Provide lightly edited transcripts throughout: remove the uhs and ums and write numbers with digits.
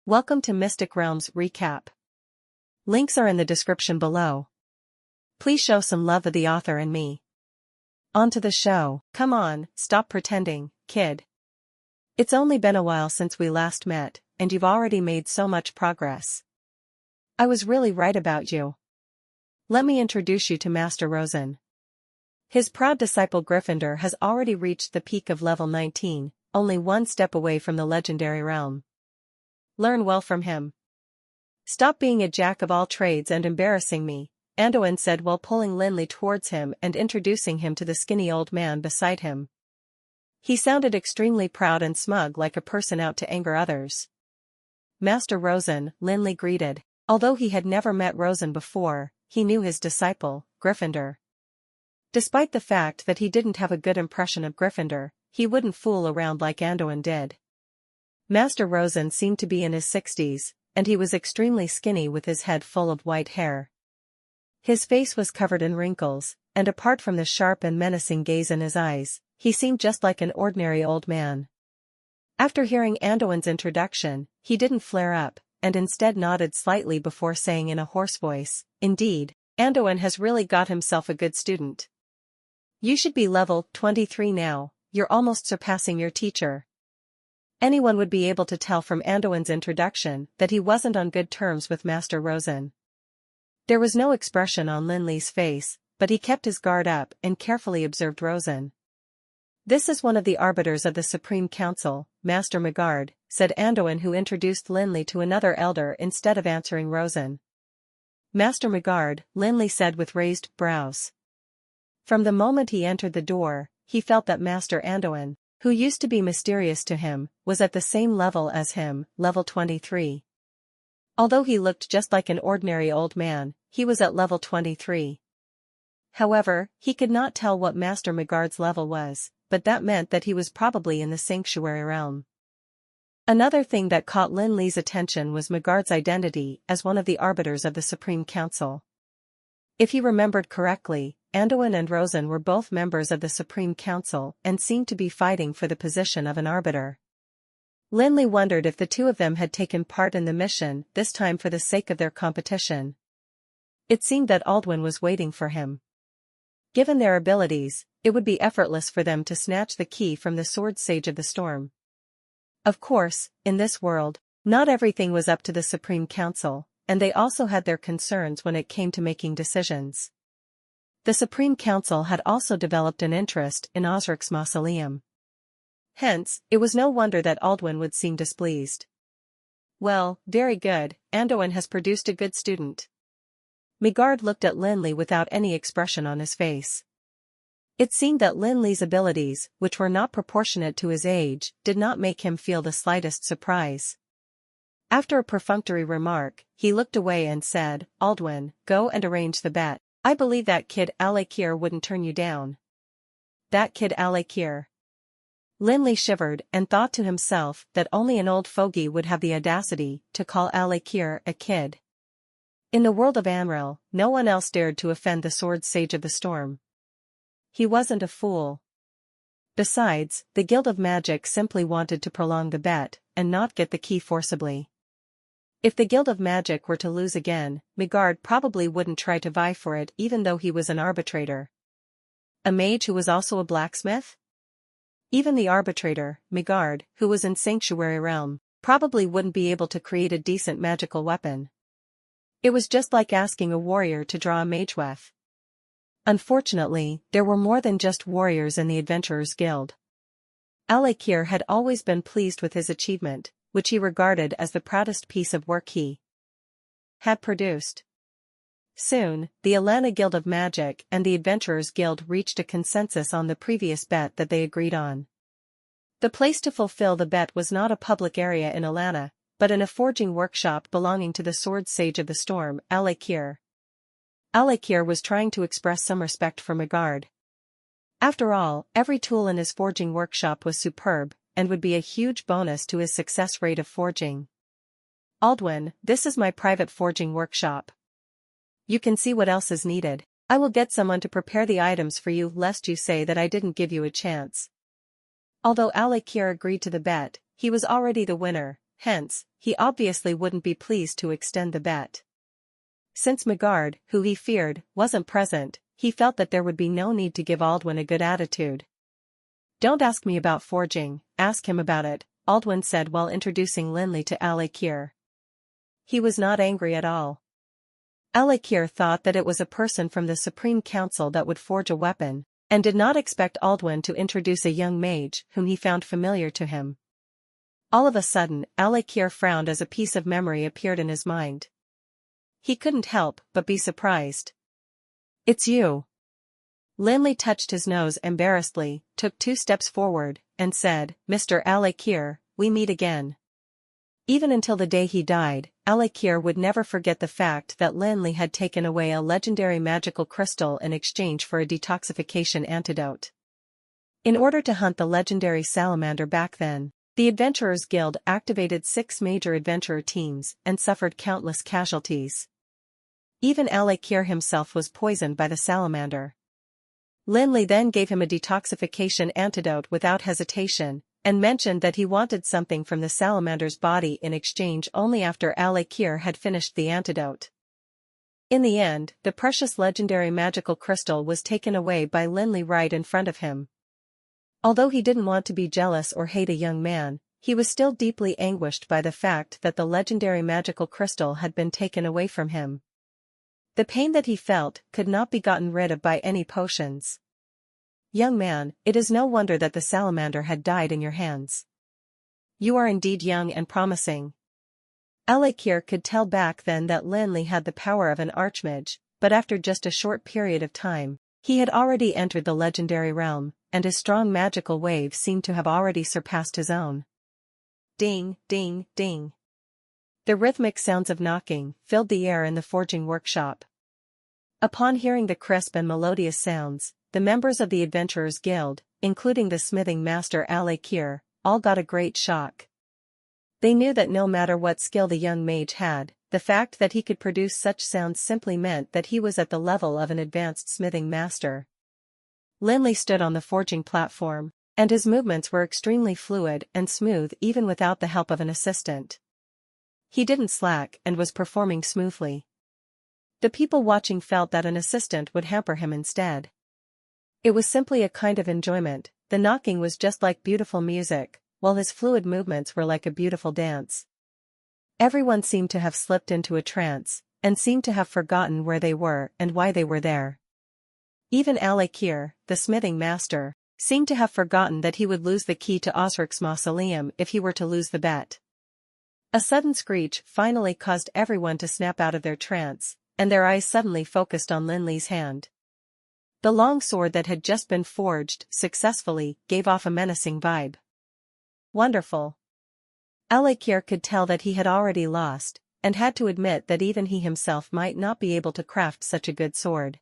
Welcome to Mystic Realms Recap. Links are in the description below. Please show some love of the author and me. On to the show. Come on, stop pretending, kid. It's only been a while since we last met, and you've already made so much progress. I was really right about you. Let me introduce you to Master Rosen. His proud disciple Gryffindor has already reached the peak of level 19, only one step away from the legendary realm. Learn well from him. Stop being a jack of all trades and embarrassing me, Anduin said while pulling Lin Li towards him and introducing him to the skinny old man beside him. He sounded extremely proud and smug, like a person out to anger others. Master Rosen, Lin Li greeted. Although he had never met Rosen before, he knew his disciple, Gryffindor. Despite the fact that he didn't have a good impression of Gryffindor, he wouldn't fool around like Anduin did. Master Rosen seemed to be in his 60s, and he was extremely skinny with his head full of white hair. His face was covered in wrinkles, and apart from the sharp and menacing gaze in his eyes, he seemed just like an ordinary old man. After hearing Anduin's introduction, he didn't flare up, and instead nodded slightly before saying in a hoarse voice, "Indeed, Anduin has really got himself a good student. You should be level 23 now, you're almost surpassing your teacher." Anyone would be able to tell from Anduin's introduction that he wasn't on good terms with Master Rosen. There was no expression on Lin Li's face, but he kept his guard up and carefully observed Rosen. "This is one of the arbiters of the Supreme Council, Master Magard," said Anduin, who introduced Lin Li to another elder instead of answering Rosen. "Master Magard," Lin Li said with raised brows. From the moment he entered the door, he felt that Master Anduin, who used to be mysterious to him, was at the same level as him, level 23. Although he looked just like an ordinary old man, he was at level 23. However, he could not tell what Master Magard's level was, but that meant that he was probably in the sanctuary realm. Another thing that caught Lin Li's attention was Magard's identity as one of the arbiters of the Supreme Council. If he remembered correctly, Anduin and Rosen were both members of the Supreme Council and seemed to be fighting for the position of an arbiter. Lin Li wondered if the two of them had taken part in the mission, this time for the sake of their competition. It seemed that Aldwin was waiting for him. Given their abilities, it would be effortless for them to snatch the key from the Sword Sage of the Storm. Of course, in this world, not everything was up to the Supreme Council, and they also had their concerns when it came to making decisions. The Supreme Council had also developed an interest in Osric's mausoleum. Hence, it was no wonder that Aldwin would seem displeased. "Well, very good, Anduin has produced a good student." Magard looked at Lin Li without any expression on his face. It seemed that Lin Li's abilities, which were not proportionate to his age, did not make him feel the slightest surprise. After a perfunctory remark, he looked away and said, "Aldwin, go and arrange the bet. I believe that kid Isekaied wouldn't turn you down." That kid Isekaied. Lin Li shivered and thought to himself that only an old fogey would have the audacity to call Isekaied a kid. In the world of Amril, no one else dared to offend the Sword Sage of the Storm. He wasn't a fool. Besides, the Guild of Magic simply wanted to prolong the bet and not get the key forcibly. If the Guild of Magic were to lose again, Magard probably wouldn't try to vie for it even though he was an arbitrator. A mage who was also a blacksmith? Even the arbitrator, Magard, who was in Sanctuary Realm, probably wouldn't be able to create a decent magical weapon. It was just like asking a warrior to draw a mage weapon. Unfortunately, there were more than just warriors in the Adventurers Guild. Isekaied had always been pleased with his achievement, which he regarded as the proudest piece of work he had produced. Soon, the Alana Guild of Magic and the Adventurers Guild reached a consensus on the previous bet that they agreed on. The place to fulfill the bet was not a public area in Alana, but in a forging workshop belonging to the Sword Sage of the Storm, Isekaied. Isekaied was trying to express some respect for Magard. After all, every tool in his forging workshop was superb, and would be a huge bonus to his success rate of forging. "Aldwin, this is my private forging workshop. You can see what else is needed. I will get someone to prepare the items for you lest you say that I didn't give you a chance." Although Isekaied agreed to the bet, he was already the winner, hence, he obviously wouldn't be pleased to extend the bet. Since Magard, who he feared, wasn't present, he felt that there would be no need to give Aldwin a good attitude. "Don't ask me about forging, ask him about it," Aldwin said while introducing Lin Li to Isekaied. He was not angry at all. Isekaied thought that it was a person from the Supreme Council that would forge a weapon, and did not expect Aldwin to introduce a young mage whom he found familiar to him. All of a sudden, Isekaied frowned as a piece of memory appeared in his mind. He couldn't help but be surprised. "It's you." Lin Li touched his nose embarrassedly, took 2 steps forward, and said, "Mr. Isekaied, we meet again." Even until the day he died, Isekaied would never forget the fact that Lin Li had taken away a legendary magical crystal in exchange for a detoxification antidote. In order to hunt the legendary salamander back then, the Adventurers Guild activated 6 major adventurer teams and suffered countless casualties. Even Isekaied himself was poisoned by the salamander. Lin Li then gave him a detoxification antidote without hesitation, and mentioned that he wanted something from the salamander's body in exchange only after Isekaied had finished the antidote. In the end, the precious legendary magical crystal was taken away by Lin Li right in front of him. Although he didn't want to be jealous or hate a young man, he was still deeply anguished by the fact that the legendary magical crystal had been taken away from him. The pain that he felt could not be gotten rid of by any potions. "Young man, it is no wonder that the salamander had died in your hands. You are indeed young and promising." Isekaied could tell back then that Lin Li had the power of an archmage, but after just a short period of time, he had already entered the legendary realm, and his strong magical wave seemed to have already surpassed his own. Ding, ding, ding. The rhythmic sounds of knocking filled the air in the forging workshop. Upon hearing the crisp and melodious sounds, the members of the Adventurers Guild, including the smithing master Isekaied, all got a great shock. They knew that no matter what skill the young mage had, the fact that he could produce such sounds simply meant that he was at the level of an advanced smithing master. Lin Li stood on the forging platform, and his movements were extremely fluid and smooth even without the help of an assistant. He didn't slack and was performing smoothly. The people watching felt that an assistant would hamper him instead. It was simply a kind of enjoyment. The knocking was just like beautiful music, while his fluid movements were like a beautiful dance. Everyone seemed to have slipped into a trance, and seemed to have forgotten where they were and why they were there. Even Isekaied, the smithing master, seemed to have forgotten that he would lose the key to Osric's mausoleum if he were to lose the bet. A sudden screech finally caused everyone to snap out of their trance, and their eyes suddenly focused on Lin Li's hand. The long sword that had just been forged successfully gave off a menacing vibe. Wonderful. Isekaied could tell that he had already lost, and had to admit that even he himself might not be able to craft such a good sword.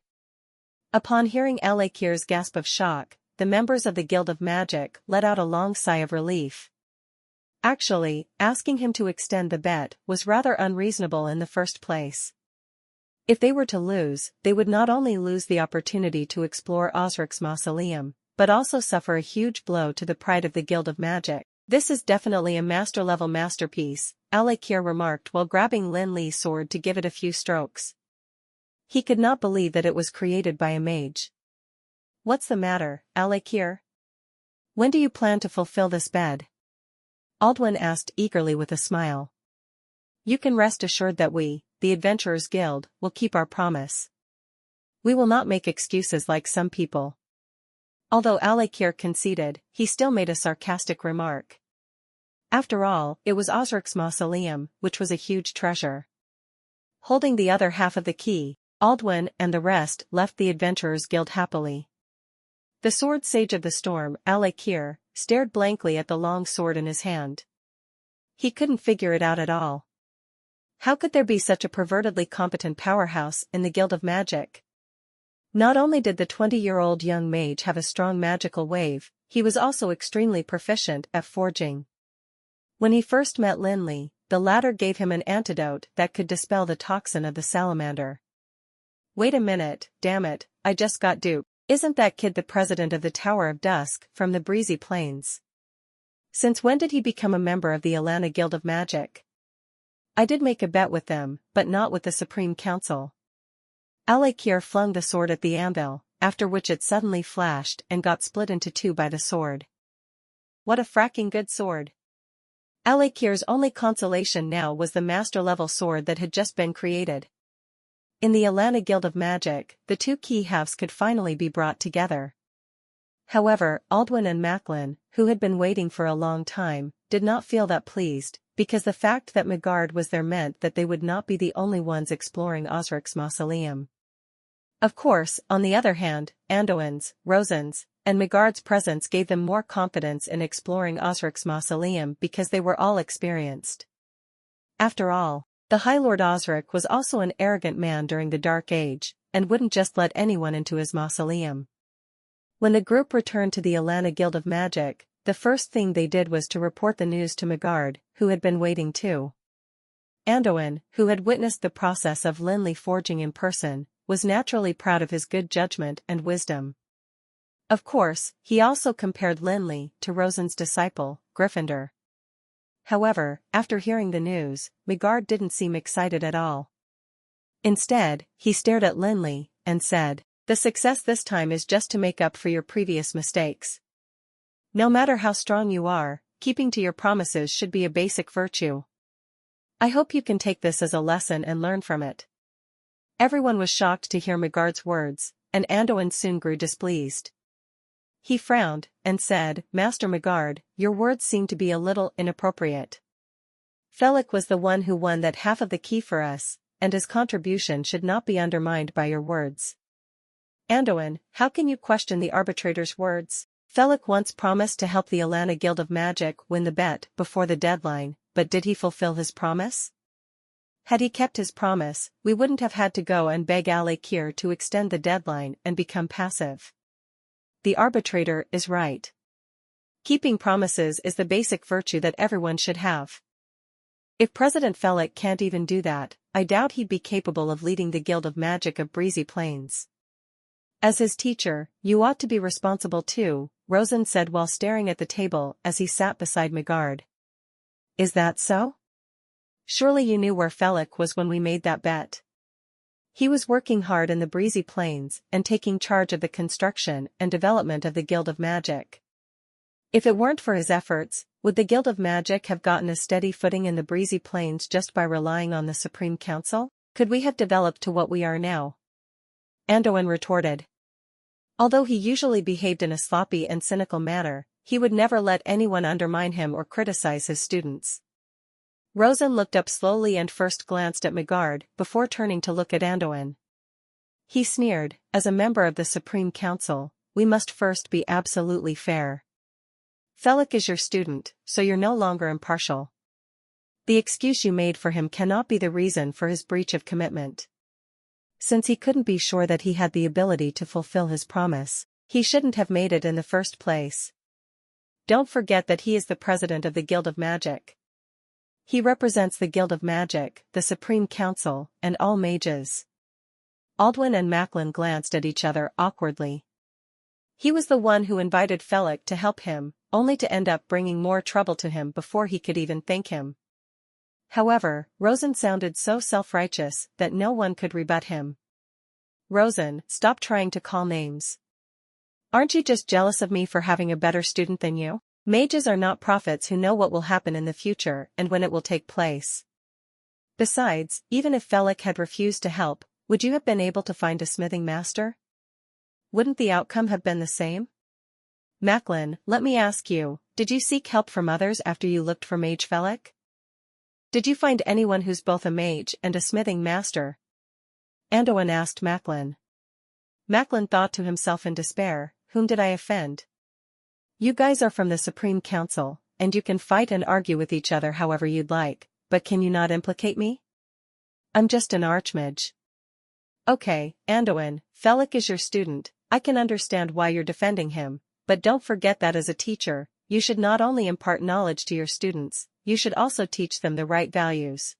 Upon hearing Isekaied's gasp of shock, the members of the Guild of Magic let out a long sigh of relief. Actually, asking him to extend the bet was rather unreasonable in the first place. If they were to lose, they would not only lose the opportunity to explore Osric's mausoleum, but also suffer a huge blow to the pride of the Guild of Magic. "This is definitely a master-level masterpiece," Isekaied remarked while grabbing Lin Li's sword to give it a few strokes. He could not believe that it was created by a mage. "What's the matter, Isekaied? When do you plan to fulfill this bed?" Aldwin asked eagerly with a smile. "You can rest assured that we, the Adventurers Guild, will keep our promise. We will not make excuses like some people." Although Isekaied conceded, he still made a sarcastic remark. After all, it was Osric's mausoleum, which was a huge treasure. Holding the other half of the key, Aldwin and the rest left the Adventurers Guild happily. The sword sage of the storm, Isekaied, stared blankly at the long sword in his hand. He couldn't figure it out at all. How could there be such a pervertedly competent powerhouse in the Guild of Magic? Not only did the 20-year-old young mage have a strong magical wave, he was also extremely proficient at forging. When he first met Lin Li, the latter gave him an antidote that could dispel the toxin of the salamander. "Wait a minute, damn it, I just got duped. Isn't that kid the president of the Tower of Dusk from the Breezy Plains?" Since when did he become a member of the Alana Guild of Magic? I did make a bet with them, but not with the Supreme Council. Isekaied flung the sword at the anvil, after which it suddenly flashed and got split into two by the sword. What a fracking good sword. Isekaied's only consolation now was the master-level sword that had just been created. In the Alana Guild of Magic, the two key halves could finally be brought together. However, Aldwin and Macklin, who had been waiting for a long time, did not feel that pleased, because the fact that Megard was there meant that they would not be the only ones exploring Osric's mausoleum. Of course, on the other hand, Anduin's, Rosen's, and Megard's presence gave them more confidence in exploring Osric's mausoleum because they were all experienced. After all, the High Lord Osric was also an arrogant man during the Dark Age, and wouldn't just let anyone into his mausoleum. When the group returned to the Alana Guild of Magic, the first thing they did was to report the news to Megard, who had been waiting too. Anduin, who had witnessed the process of Lin Li forging in person, was naturally proud of his good judgment and wisdom. Of course, he also compared Lin Li to Rosen's disciple, Gryffindor. However, after hearing the news, Megard didn't seem excited at all. Instead, he stared at Lin Li and said, "The success this time is just to make up for your previous mistakes. No matter how strong you are, keeping to your promises should be a basic virtue. I hope you can take this as a lesson and learn from it." Everyone was shocked to hear Megard's words, and Anduin soon grew displeased. He frowned, and said, "Master Megard, your words seem to be a little inappropriate. Felix was the one who won that half of the key for us, and his contribution should not be undermined by your words." Anduin, how can you question the arbitrator's words? Felix once promised to help the Alana Guild of Magic win the bet before the deadline, but did he fulfill his promise? Had he kept his promise, we wouldn't have had to go and beg Isekaied to extend the deadline and become passive. The arbitrator is right. Keeping promises is the basic virtue that everyone should have. If President Felix can't even do that, I doubt he'd be capable of leading the Guild of Magic of Breezy Plains. As his teacher, you ought to be responsible too, Rosen said while staring at the table as he sat beside Megard. Is that so? Surely you knew where Felix was when we made that bet. He was working hard in the Breezy Plains and taking charge of the construction and development of the Guild of Magic. If it weren't for his efforts, would the Guild of Magic have gotten a steady footing in the Breezy Plains just by relying on the Supreme Council? Could we have developed to what we are now? Anduin retorted. Although he usually behaved in a sloppy and cynical manner, he would never let anyone undermine him or criticize his students. Rosen looked up slowly and first glanced at Megard before turning to look at Anduin. He sneered, "As a member of the Supreme Council, we must first be absolutely fair. Felix is your student, so you're no longer impartial. The excuse you made for him cannot be the reason for his breach of commitment. Since he couldn't be sure that he had the ability to fulfill his promise, he shouldn't have made it in the first place. Don't forget that he is the president of the Guild of Magic. He represents the Guild of Magic, the Supreme Council, and all mages." Aldwin and Macklin glanced at each other awkwardly. He was the one who invited Felix to help him, only to end up bringing more trouble to him before he could even thank him. However, Rosen sounded so self-righteous that no one could rebut him. "Rosen, stop trying to call names. Aren't you just jealous of me for having a better student than you? Mages are not prophets who know what will happen in the future and when it will take place. Besides, even if Felix had refused to help, would you have been able to find a smithing master? Wouldn't the outcome have been the same? Macklin, let me ask you, did you seek help from others after you looked for Mage Felix? Did you find anyone who's both a mage and a smithing master?" Anduin asked Macklin. Macklin thought to himself in despair, whom did I offend? You guys are from the Supreme Council, and you can fight and argue with each other however you'd like, but can you not implicate me? I'm just an archmage. Okay, Anduin, Felix is your student, I can understand why you're defending him, but don't forget that as a teacher, you should not only impart knowledge to your students, you should also teach them the right values.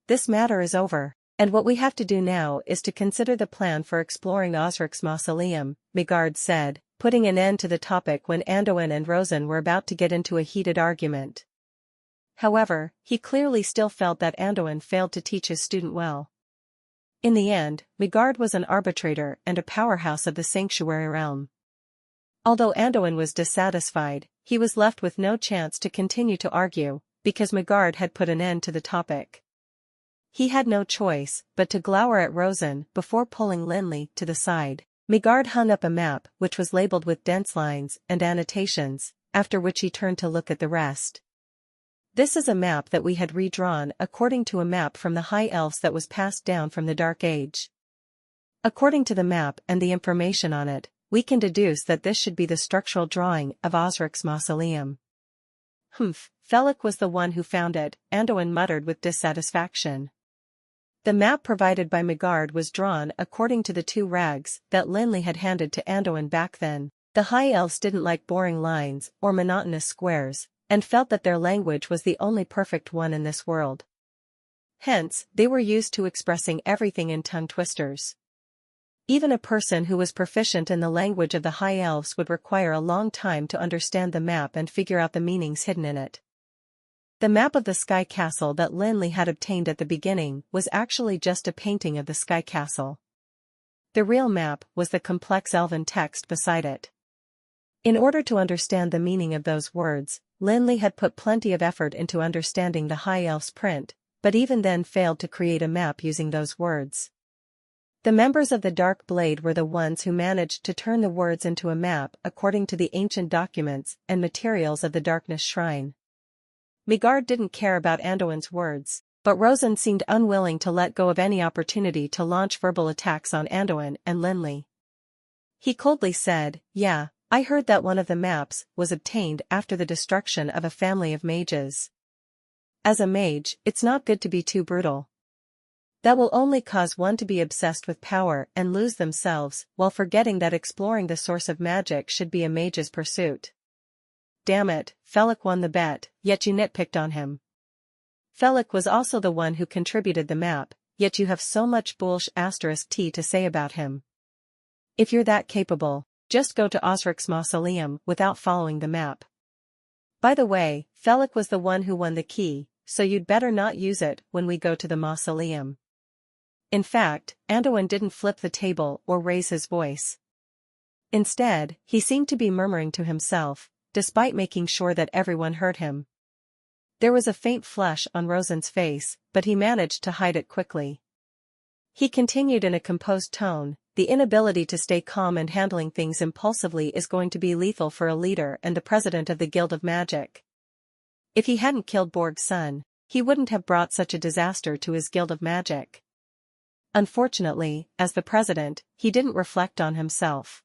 This matter is over, and what we have to do now is to consider the plan for exploring Osric's mausoleum, Megard said, putting an end to the topic when Anduin and Rosen were about to get into a heated argument. However, he clearly still felt that Anduin failed to teach his student well. In the end, Midgard was an arbitrator and a powerhouse of the sanctuary realm. Although Anduin was dissatisfied, he was left with no chance to continue to argue, because Midgard had put an end to the topic. He had no choice but to glower at Rosen before pulling Lin Li to the side. Midgard hung up a map which was labeled with dense lines and annotations, after which he turned to look at the rest. This is a map that we had redrawn according to a map from the High Elves that was passed down from the Dark Age. According to the map and the information on it, we can deduce that this should be the structural drawing of Osric's mausoleum. Felix was the one who found it, Anduin muttered with dissatisfaction. The map provided by Midgard was drawn according to the two rags that Lin Li had handed to Anduin back then. The High Elves didn't like boring lines or monotonous squares, and felt that their language was the only perfect one in this world. Hence, they were used to expressing everything in tongue twisters. Even a person who was proficient in the language of the High Elves would require a long time to understand the map and figure out the meanings hidden in it. The map of the Sky Castle that Lin Li had obtained at the beginning was actually just a painting of the Sky Castle. The real map was the complex elven text beside it. In order to understand the meaning of those words, Lin Li had put plenty of effort into understanding the High Elf's print, but even then failed to create a map using those words. The members of the Dark Blade were the ones who managed to turn the words into a map according to the ancient documents and materials of the Darkness Shrine. Midgard didn't care about Anduin's words, but Rosen seemed unwilling to let go of any opportunity to launch verbal attacks on Anduin and Lin Li. He coldly said, "Yeah, I heard that one of the maps was obtained after the destruction of a family of mages. As a mage, it's not good to be too brutal. That will only cause one to be obsessed with power and lose themselves while forgetting that exploring the source of magic should be a mage's pursuit." Damn it, Felix won the bet, yet you nitpicked on him. Felix was also the one who contributed the map, yet you have so much *T to say about him. If you're that capable, just go to Osric's mausoleum without following the map. By the way, Felix was the one who won the key, so you'd better not use it when we go to the mausoleum. In fact, Anduin didn't flip the table or raise his voice. Instead, he seemed to be murmuring to himself, despite making sure that everyone heard him. There was a faint flush on Rosen's face, but he managed to hide it quickly. He continued in a composed tone, "The inability to stay calm and handling things impulsively is going to be lethal for a leader and the president of the Guild of Magic. If he hadn't killed Borg's son, he wouldn't have brought such a disaster to his Guild of Magic. Unfortunately, as the president, he didn't reflect on himself.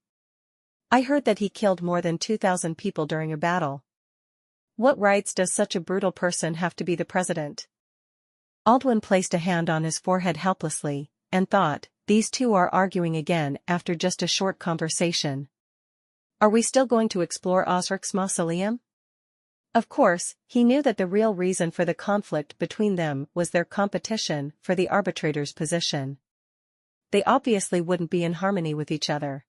I heard that he killed more than 2,000 people during a battle. What rights does such a brutal person have to be the president?" Aldwin placed a hand on his forehead helplessly, and thought, these two are arguing again after just a short conversation. Are we still going to explore Osric's mausoleum? Of course, he knew that the real reason for the conflict between them was their competition for the arbitrator's position. They obviously wouldn't be in harmony with each other.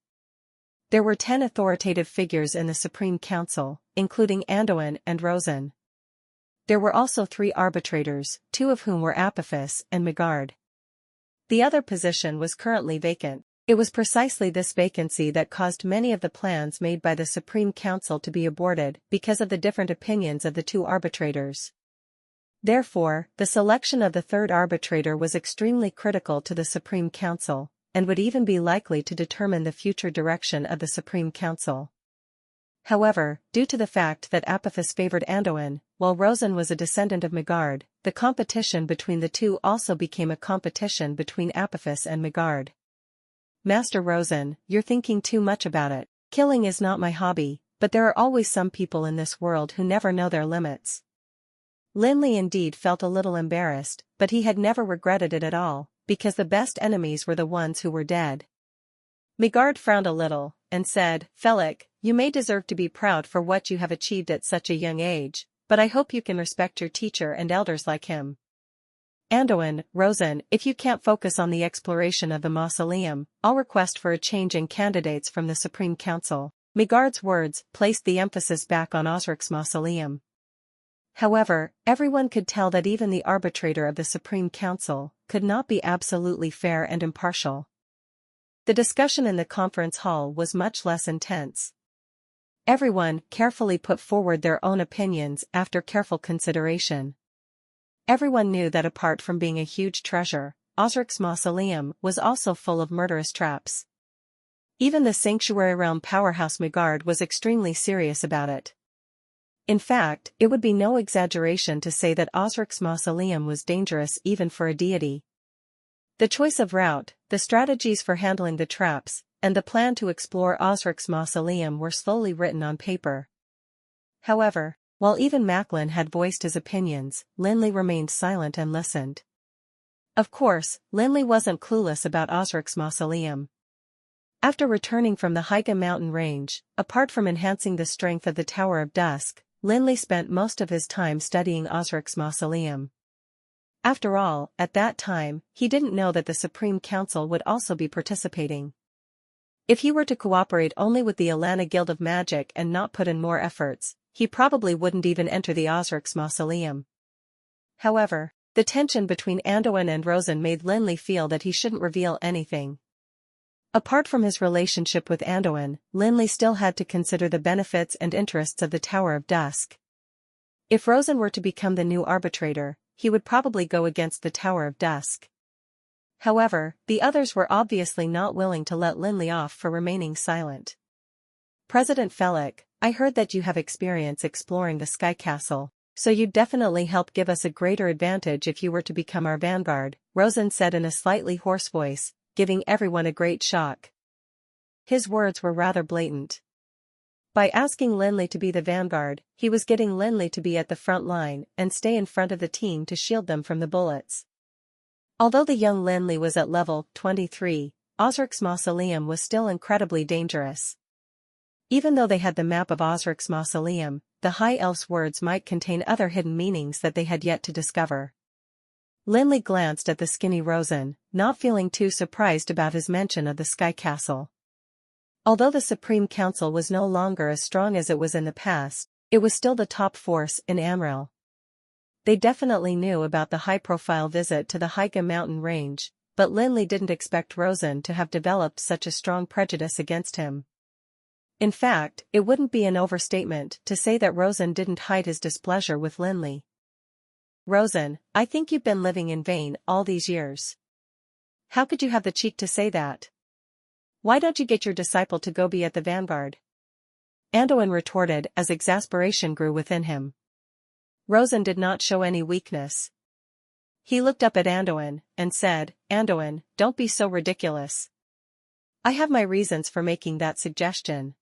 There were 10 authoritative figures in the Supreme Council, including Anduin and Rosen. There were also 3 arbitrators, 2 of whom were Apophis and Midgard. The other position was currently vacant. It was precisely this vacancy that caused many of the plans made by the Supreme Council to be aborted because of the different opinions of the 2 arbitrators. Therefore, the selection of the 3rd arbitrator was extremely critical to the Supreme Council, and would even be likely to determine the future direction of the Supreme Council. However, due to the fact that Apophis favored Anduin, while Rosen was a descendant of Midgard, the competition between the two also became a competition between Apophis and Midgard. "Master Rosen, you're thinking too much about it. Killing is not my hobby, but there are always some people in this world who never know their limits." Lin Li indeed felt a little embarrassed, but he had never regretted it at all, because the best enemies were the ones who were dead. Midgard frowned a little, and said, "Felix, you may deserve to be proud for what you have achieved at such a young age, but I hope you can respect your teacher and elders like him. Anduin, Rosen, if you can't focus on the exploration of the mausoleum, I'll request for a change in candidates from the Supreme Council." Migard's words placed the emphasis back on Osric's mausoleum. However, everyone could tell that even the arbitrator of the Supreme Council could not be absolutely fair and impartial. The discussion in the conference hall was much less intense. Everyone carefully put forward their own opinions after careful consideration. Everyone knew that apart from being a huge treasure, Osric's mausoleum was also full of murderous traps. Even the sanctuary realm powerhouse Migard was extremely serious about it. In fact, it would be no exaggeration to say that Osric's mausoleum was dangerous even for a deity. The choice of route, the strategies for handling the traps, and the plan to explore Osric's mausoleum were slowly written on paper. However, while even Macklin had voiced his opinions, Lin Li remained silent and listened. Of course, Lin Li wasn't clueless about Osric's mausoleum. After returning from the Haiga mountain range, apart from enhancing the strength of the Tower of Dusk, Lin Li spent most of his time studying Osric's mausoleum. After all, at that time, he didn't know that the Supreme Council would also be participating. If he were to cooperate only with the Alana Guild of Magic and not put in more efforts, he probably wouldn't even enter the Osric's mausoleum. However, the tension between Anduin and Rosen made Lin Li feel that he shouldn't reveal anything. Apart from his relationship with Anduin, Lin Li still had to consider the benefits and interests of the Tower of Dusk. If Rosen were to become the new arbitrator, he would probably go against the Tower of Dusk. However, the others were obviously not willing to let Lin Li off for remaining silent. President Felix, I heard that you have experience exploring the Sky Castle, so you'd definitely help give us a greater advantage if you were to become our vanguard, Rosen said in a slightly hoarse voice, giving everyone a great shock. His words were rather blatant. By asking Lin Li to be the vanguard, he was getting Lin Li to be at the front line and stay in front of the team to shield them from the bullets. Although the young Lin Li was at level 23, Osric's mausoleum was still incredibly dangerous. Even though they had the map of Osric's mausoleum, the High Elf's words might contain other hidden meanings that they had yet to discover. Lin Li glanced at the skinny Rosen, not feeling too surprised about his mention of the Sky Castle. Although the Supreme Council was no longer as strong as it was in the past, it was still the top force in Amril. They definitely knew about the high-profile visit to the Haiga mountain range, but Lin Li didn't expect Rosen to have developed such a strong prejudice against him. In fact, it wouldn't be an overstatement to say that Rosen didn't hide his displeasure with Lin Li. Rosen, I think you've been living in vain all these years. How could you have the cheek to say that? Why don't you get your disciple to go be at the vanguard? Anduin retorted as exasperation grew within him. Rosen did not show any weakness. He looked up at Anduin and said, Anduin, don't be so ridiculous. I have my reasons for making that suggestion.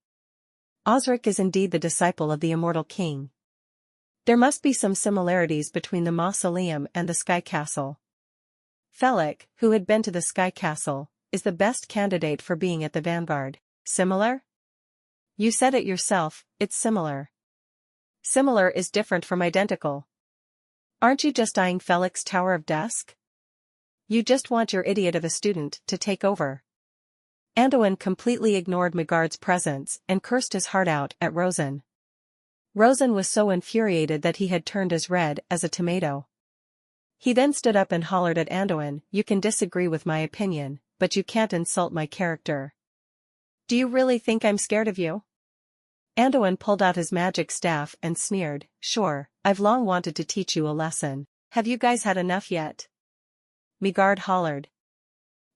Osric is indeed the disciple of the immortal king. There must be some similarities between the mausoleum and the Sky Castle. Felix, who had been to the Sky Castle, is the best candidate for being at the vanguard. Similar? You said it yourself, it's similar. Similar is different from identical. Aren't you just eyeing Felix's Tower of Dusk? You just want your idiot of a student to take over. Anduin completely ignored Migard's presence and cursed his heart out at Rosen. Rosen was so infuriated that he had turned as red as a tomato. He then stood up and hollered at Anduin, you can disagree with my opinion, but you can't insult my character. Do you really think I'm scared of you? Anduin pulled out his magic staff and sneered, sure, I've long wanted to teach you a lesson. Have you guys had enough yet? Migard hollered.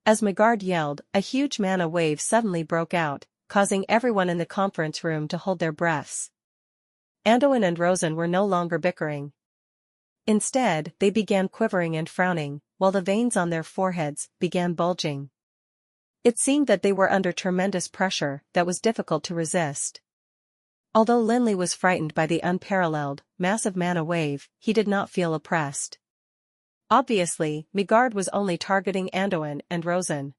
As Migard yelled, a huge mana wave suddenly broke out, causing everyone in the conference room to hold their breaths. Anduin and Rosen were no longer bickering. Instead, they began quivering and frowning, while the veins on their foreheads began bulging. It seemed that they were under tremendous pressure that was difficult to resist. Although Lin Li was frightened by the unparalleled, massive mana wave, he did not feel oppressed. Obviously, Migard was only targeting Anduin and Rosen.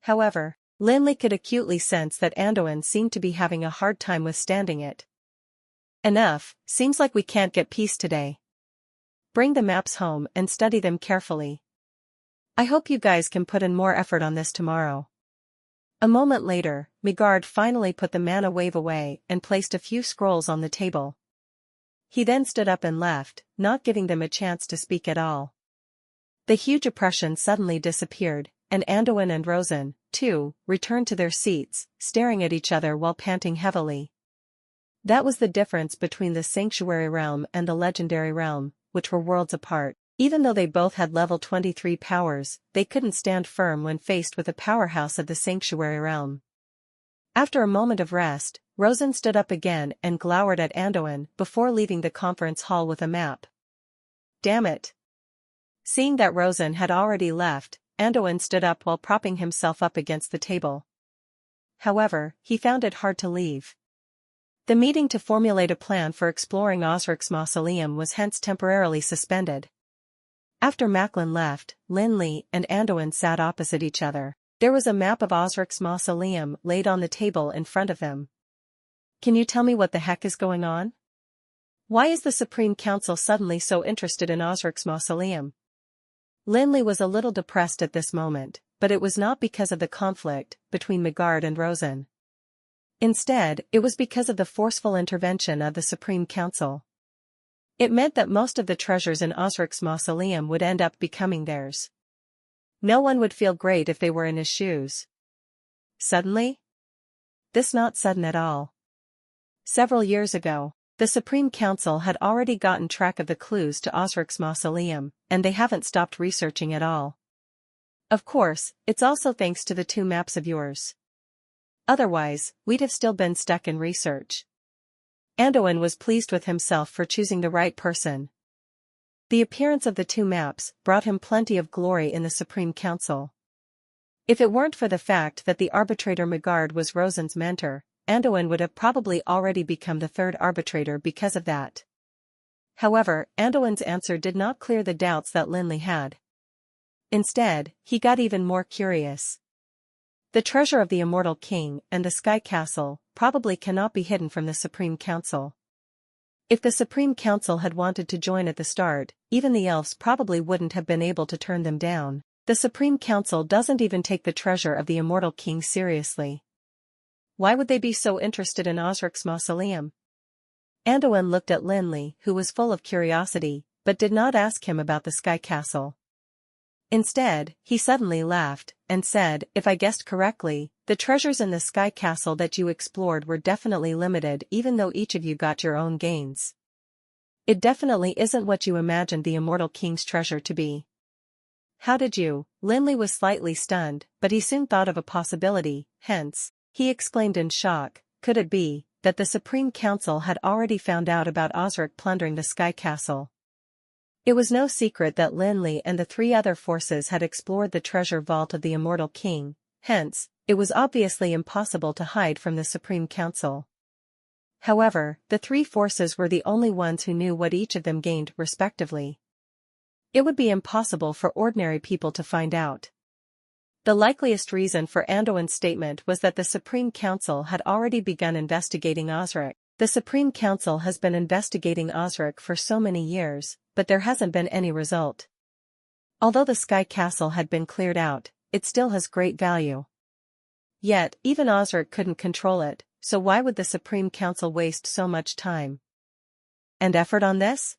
However, Lin Li could acutely sense that Anduin seemed to be having a hard time withstanding it. Enough, seems like we can't get peace today. Bring the maps home and study them carefully. I hope you guys can put in more effort on this tomorrow. A moment later, Migard finally put the mana wave away and placed a few scrolls on the table. He then stood up and left, not giving them a chance to speak at all. The huge oppression suddenly disappeared, and Anduin and Rosen, too, returned to their seats, staring at each other while panting heavily. That was the difference between the sanctuary realm and the legendary realm, which were worlds apart. Even though they both had level 23 powers, they couldn't stand firm when faced with the powerhouse of the sanctuary realm. After a moment of rest, Rosen stood up again and glowered at Anduin before leaving the conference hall with a map. Damn it! Seeing that Rosen had already left, Anduin stood up while propping himself up against the table. However, he found it hard to leave. The meeting to formulate a plan for exploring Osric's mausoleum was hence temporarily suspended. After Macklin left, Lin Li and Anduin sat opposite each other. There was a map of Osric's mausoleum laid on the table in front of them. Can you tell me what the heck is going on? Why is the Supreme Council suddenly so interested in Osric's mausoleum? Lin Li was a little depressed at this moment, but it was not because of the conflict between Migard and Rosen. Instead, it was because of the forceful intervention of the Supreme Council. It meant that most of the treasures in Osric's mausoleum would end up becoming theirs. No one would feel great if they were in his shoes. Suddenly? This not sudden at all. Several years ago, the Supreme Council had already gotten track of the clues to Osric's mausoleum, and they haven't stopped researching at all. Of course, it's also thanks to the 2 maps of yours. Otherwise, we'd have still been stuck in research. Anduin was pleased with himself for choosing the right person. The appearance of the 2 maps brought him plenty of glory in the Supreme Council. If it weren't for the fact that the arbitrator Migard was Rosen's mentor, Anduin would have probably already become the 3rd arbitrator because of that. However, Anduin's answer did not clear the doubts that Lin Li had. Instead, he got even more curious. The treasure of the Immortal King and the Sky Castle probably cannot be hidden from the Supreme Council. If the Supreme Council had wanted to join at the start, even the elves probably wouldn't have been able to turn them down. The Supreme Council doesn't even take the treasure of the Immortal King seriously. Why would they be so interested in Osric's mausoleum? Anduin looked at Lin Li, who was full of curiosity, but did not ask him about the Sky Castle. Instead, he suddenly laughed, and said, "If I guessed correctly, the treasures in the Sky Castle that you explored were definitely limited even though each of you got your own gains. It definitely isn't what you imagined the Immortal King's treasure to be." How did you? Lin Li was slightly stunned, but he soon thought of a possibility, hence, he exclaimed in shock, could it be, that the Supreme Council had already found out about Osric plundering the Sky Castle? It was no secret that Lin Li and the 3 other forces had explored the treasure vault of the Immortal King, hence, it was obviously impossible to hide from the Supreme Council. However, the 3 forces were the only ones who knew what each of them gained, respectively. It would be impossible for ordinary people to find out. The likeliest reason for Anduin's statement was that the Supreme Council had already begun investigating Osric. The Supreme Council has been investigating Osric for so many years, but there hasn't been any result. Although the Sky Castle had been cleared out, it still has great value. Yet, even Osric couldn't control it, so why would the Supreme Council waste so much time and effort on this?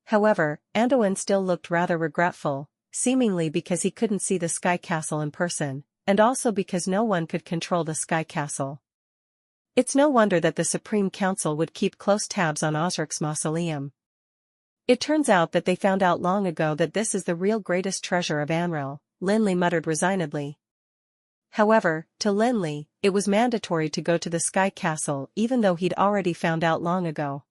However, Anduin still looked rather regretful, seemingly because he couldn't see the Sky Castle in person, and also because no one could control the Sky Castle. It's no wonder that the Supreme Council would keep close tabs on Osric's mausoleum. It turns out that they found out long ago that this is the real greatest treasure of Anrel, Lin Li muttered resignedly. However, to Lin Li, it was mandatory to go to the Sky Castle even though he'd already found out long ago.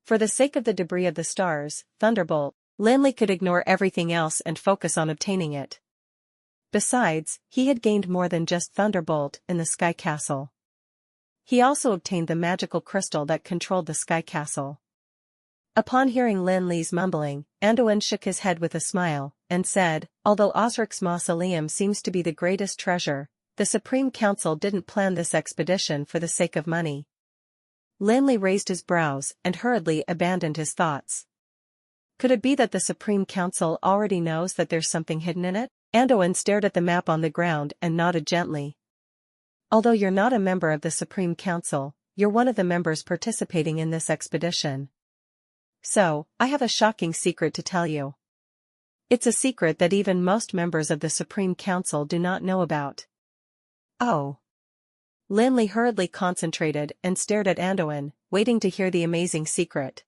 For the sake of the debris of the stars, Thunderbolt, Lin Li could ignore everything else and focus on obtaining it. Besides, he had gained more than just Thunderbolt in the Sky Castle. He also obtained the magical crystal that controlled the Sky Castle. Upon hearing Lin Li's mumbling, Anduin shook his head with a smile, and said, "Although Osric's mausoleum seems to be the greatest treasure, the Supreme Council didn't plan this expedition for the sake of money." Lin Li raised his brows and hurriedly abandoned his thoughts. Could it be that the Supreme Council already knows that there's something hidden in it? Anduin stared at the map on the ground and nodded gently. Although you're not a member of the Supreme Council, you're one of the members participating in this expedition. So, I have a shocking secret to tell you. It's a secret that even most members of the Supreme Council do not know about. Oh. Lin Li hurriedly concentrated and stared at Anduin, waiting to hear the amazing secret.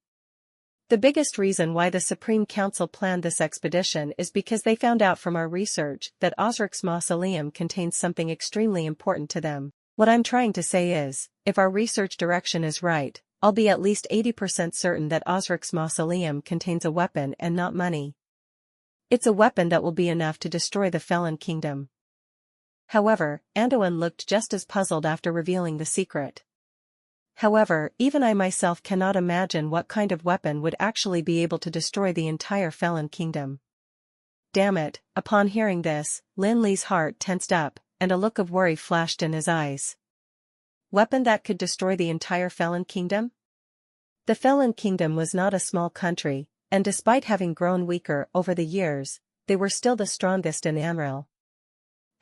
The biggest reason why the Supreme Council planned this expedition is because they found out from our research that Osric's mausoleum contains something extremely important to them. What I'm trying to say is, if our research direction is right, I'll be at least 80% certain that Osric's mausoleum contains a weapon and not money. It's a weapon that will be enough to destroy the Felon Kingdom. However, Anduin looked just as puzzled after revealing the secret. However, even I myself cannot imagine what kind of weapon would actually be able to destroy the entire Felon Kingdom. Damn it, upon hearing this, Lin Li's heart tensed up, and a look of worry flashed in his eyes. Weapon that could destroy the entire Felon Kingdom? The Felon Kingdom was not a small country, and despite having grown weaker over the years, they were still the strongest in Amril.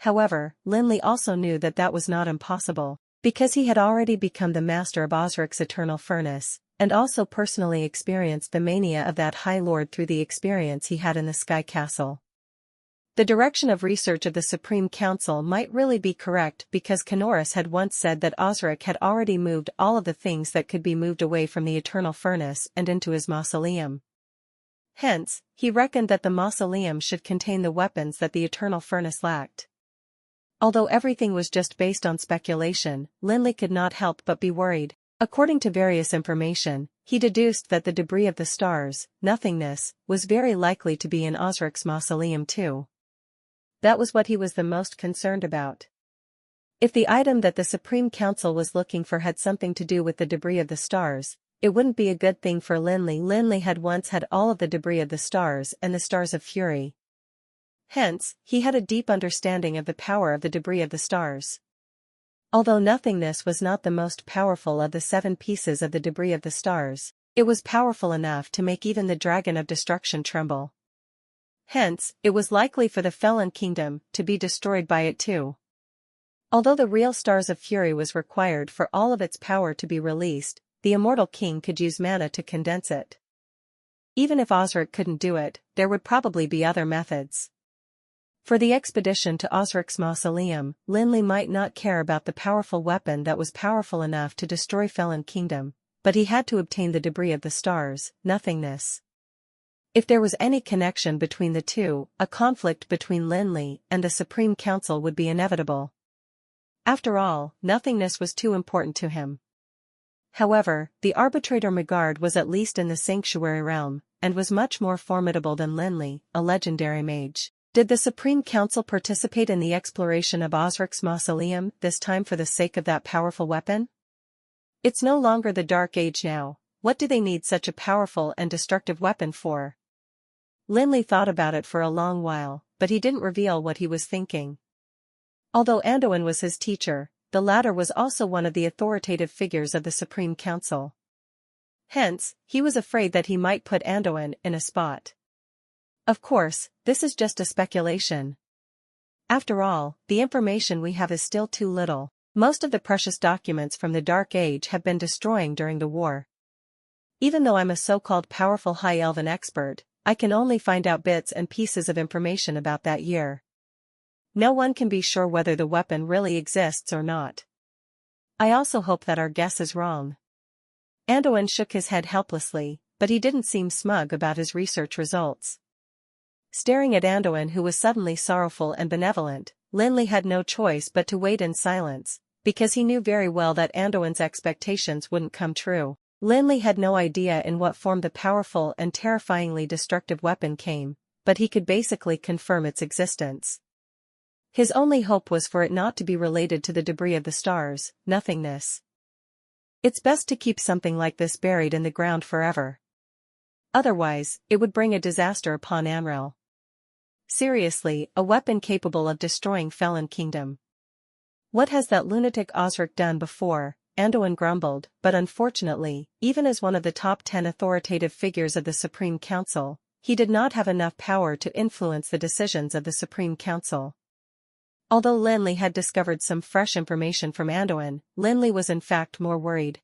However, Lin Li also knew that that was not impossible, because he had already become the master of Osric's eternal furnace, and also personally experienced the mania of that High Lord through the experience he had in the Sky Castle. The direction of research of the Supreme Council might really be correct because Canoris had once said that Osric had already moved all of the things that could be moved away from the eternal furnace and into his mausoleum. Hence, he reckoned that the mausoleum should contain the weapons that the eternal furnace lacked. Although everything was just based on speculation, Lin Li could not help but be worried. According to various information, he deduced that the debris of the stars, nothingness, was very likely to be in Osric's mausoleum too. That was what he was the most concerned about. If the item that the Supreme Council was looking for had something to do with the debris of the stars, it wouldn't be a good thing for Lin Li. Lin Li had once had all of the debris of the stars and the stars of fury. Hence, he had a deep understanding of the power of the debris of the stars. Although nothingness was not the most powerful of the 7 pieces of the debris of the stars, it was powerful enough to make even the dragon of destruction tremble. Hence, it was likely for the Felon Kingdom to be destroyed by it too. Although the real stars of fury was required for all of its power to be released, the immortal king could use mana to condense it. Even if Osric couldn't do it, there would probably be other methods. For the expedition to Osric's mausoleum, Lin Li might not care about the powerful weapon that was powerful enough to destroy Felon Kingdom, but he had to obtain the debris of the stars, nothingness. If there was any connection between the two, a conflict between Lin Li and the Supreme Council would be inevitable. After all, nothingness was too important to him. However, the arbitrator Magard was at least in the sanctuary realm, and was much more formidable than Lin Li, a legendary mage. Did the Supreme Council participate in the exploration of Osric's mausoleum, this time for the sake of that powerful weapon? It's no longer the Dark Age now, what do they need such a powerful and destructive weapon for? Lin Li thought about it for a long while, but he didn't reveal what he was thinking. Although Anduin was his teacher, the latter was also one of the authoritative figures of the Supreme Council. Hence, he was afraid that he might put Anduin in a spot. Of course, this is just a speculation. After all, the information we have is still too little. Most of the precious documents from the Dark Age have been destroyed during the war. Even though I'm a so-called powerful High Elven expert, I can only find out bits and pieces of information about that year. No one can be sure whether the weapon really exists or not. I also hope that our guess is wrong. Anduin shook his head helplessly, but he didn't seem smug about his research results. Staring at Anduin, who was suddenly sorrowful and benevolent, Lin Li had no choice but to wait in silence, because he knew very well that Anduin's expectations wouldn't come true. Lin Li had no idea in what form the powerful and terrifyingly destructive weapon came, but he could basically confirm its existence. His only hope was for it not to be related to the debris of the stars, nothingness. It's best to keep something like this buried in the ground forever. Otherwise, it would bring a disaster upon Amril. Seriously, a weapon capable of destroying Felon Kingdom. What has that lunatic Osric done before? Anduin grumbled, but unfortunately, even as one of the top 10 authoritative figures of the Supreme Council, he did not have enough power to influence the decisions of the Supreme Council. Although Lin Li had discovered some fresh information from Anduin, Lin Li was in fact more worried.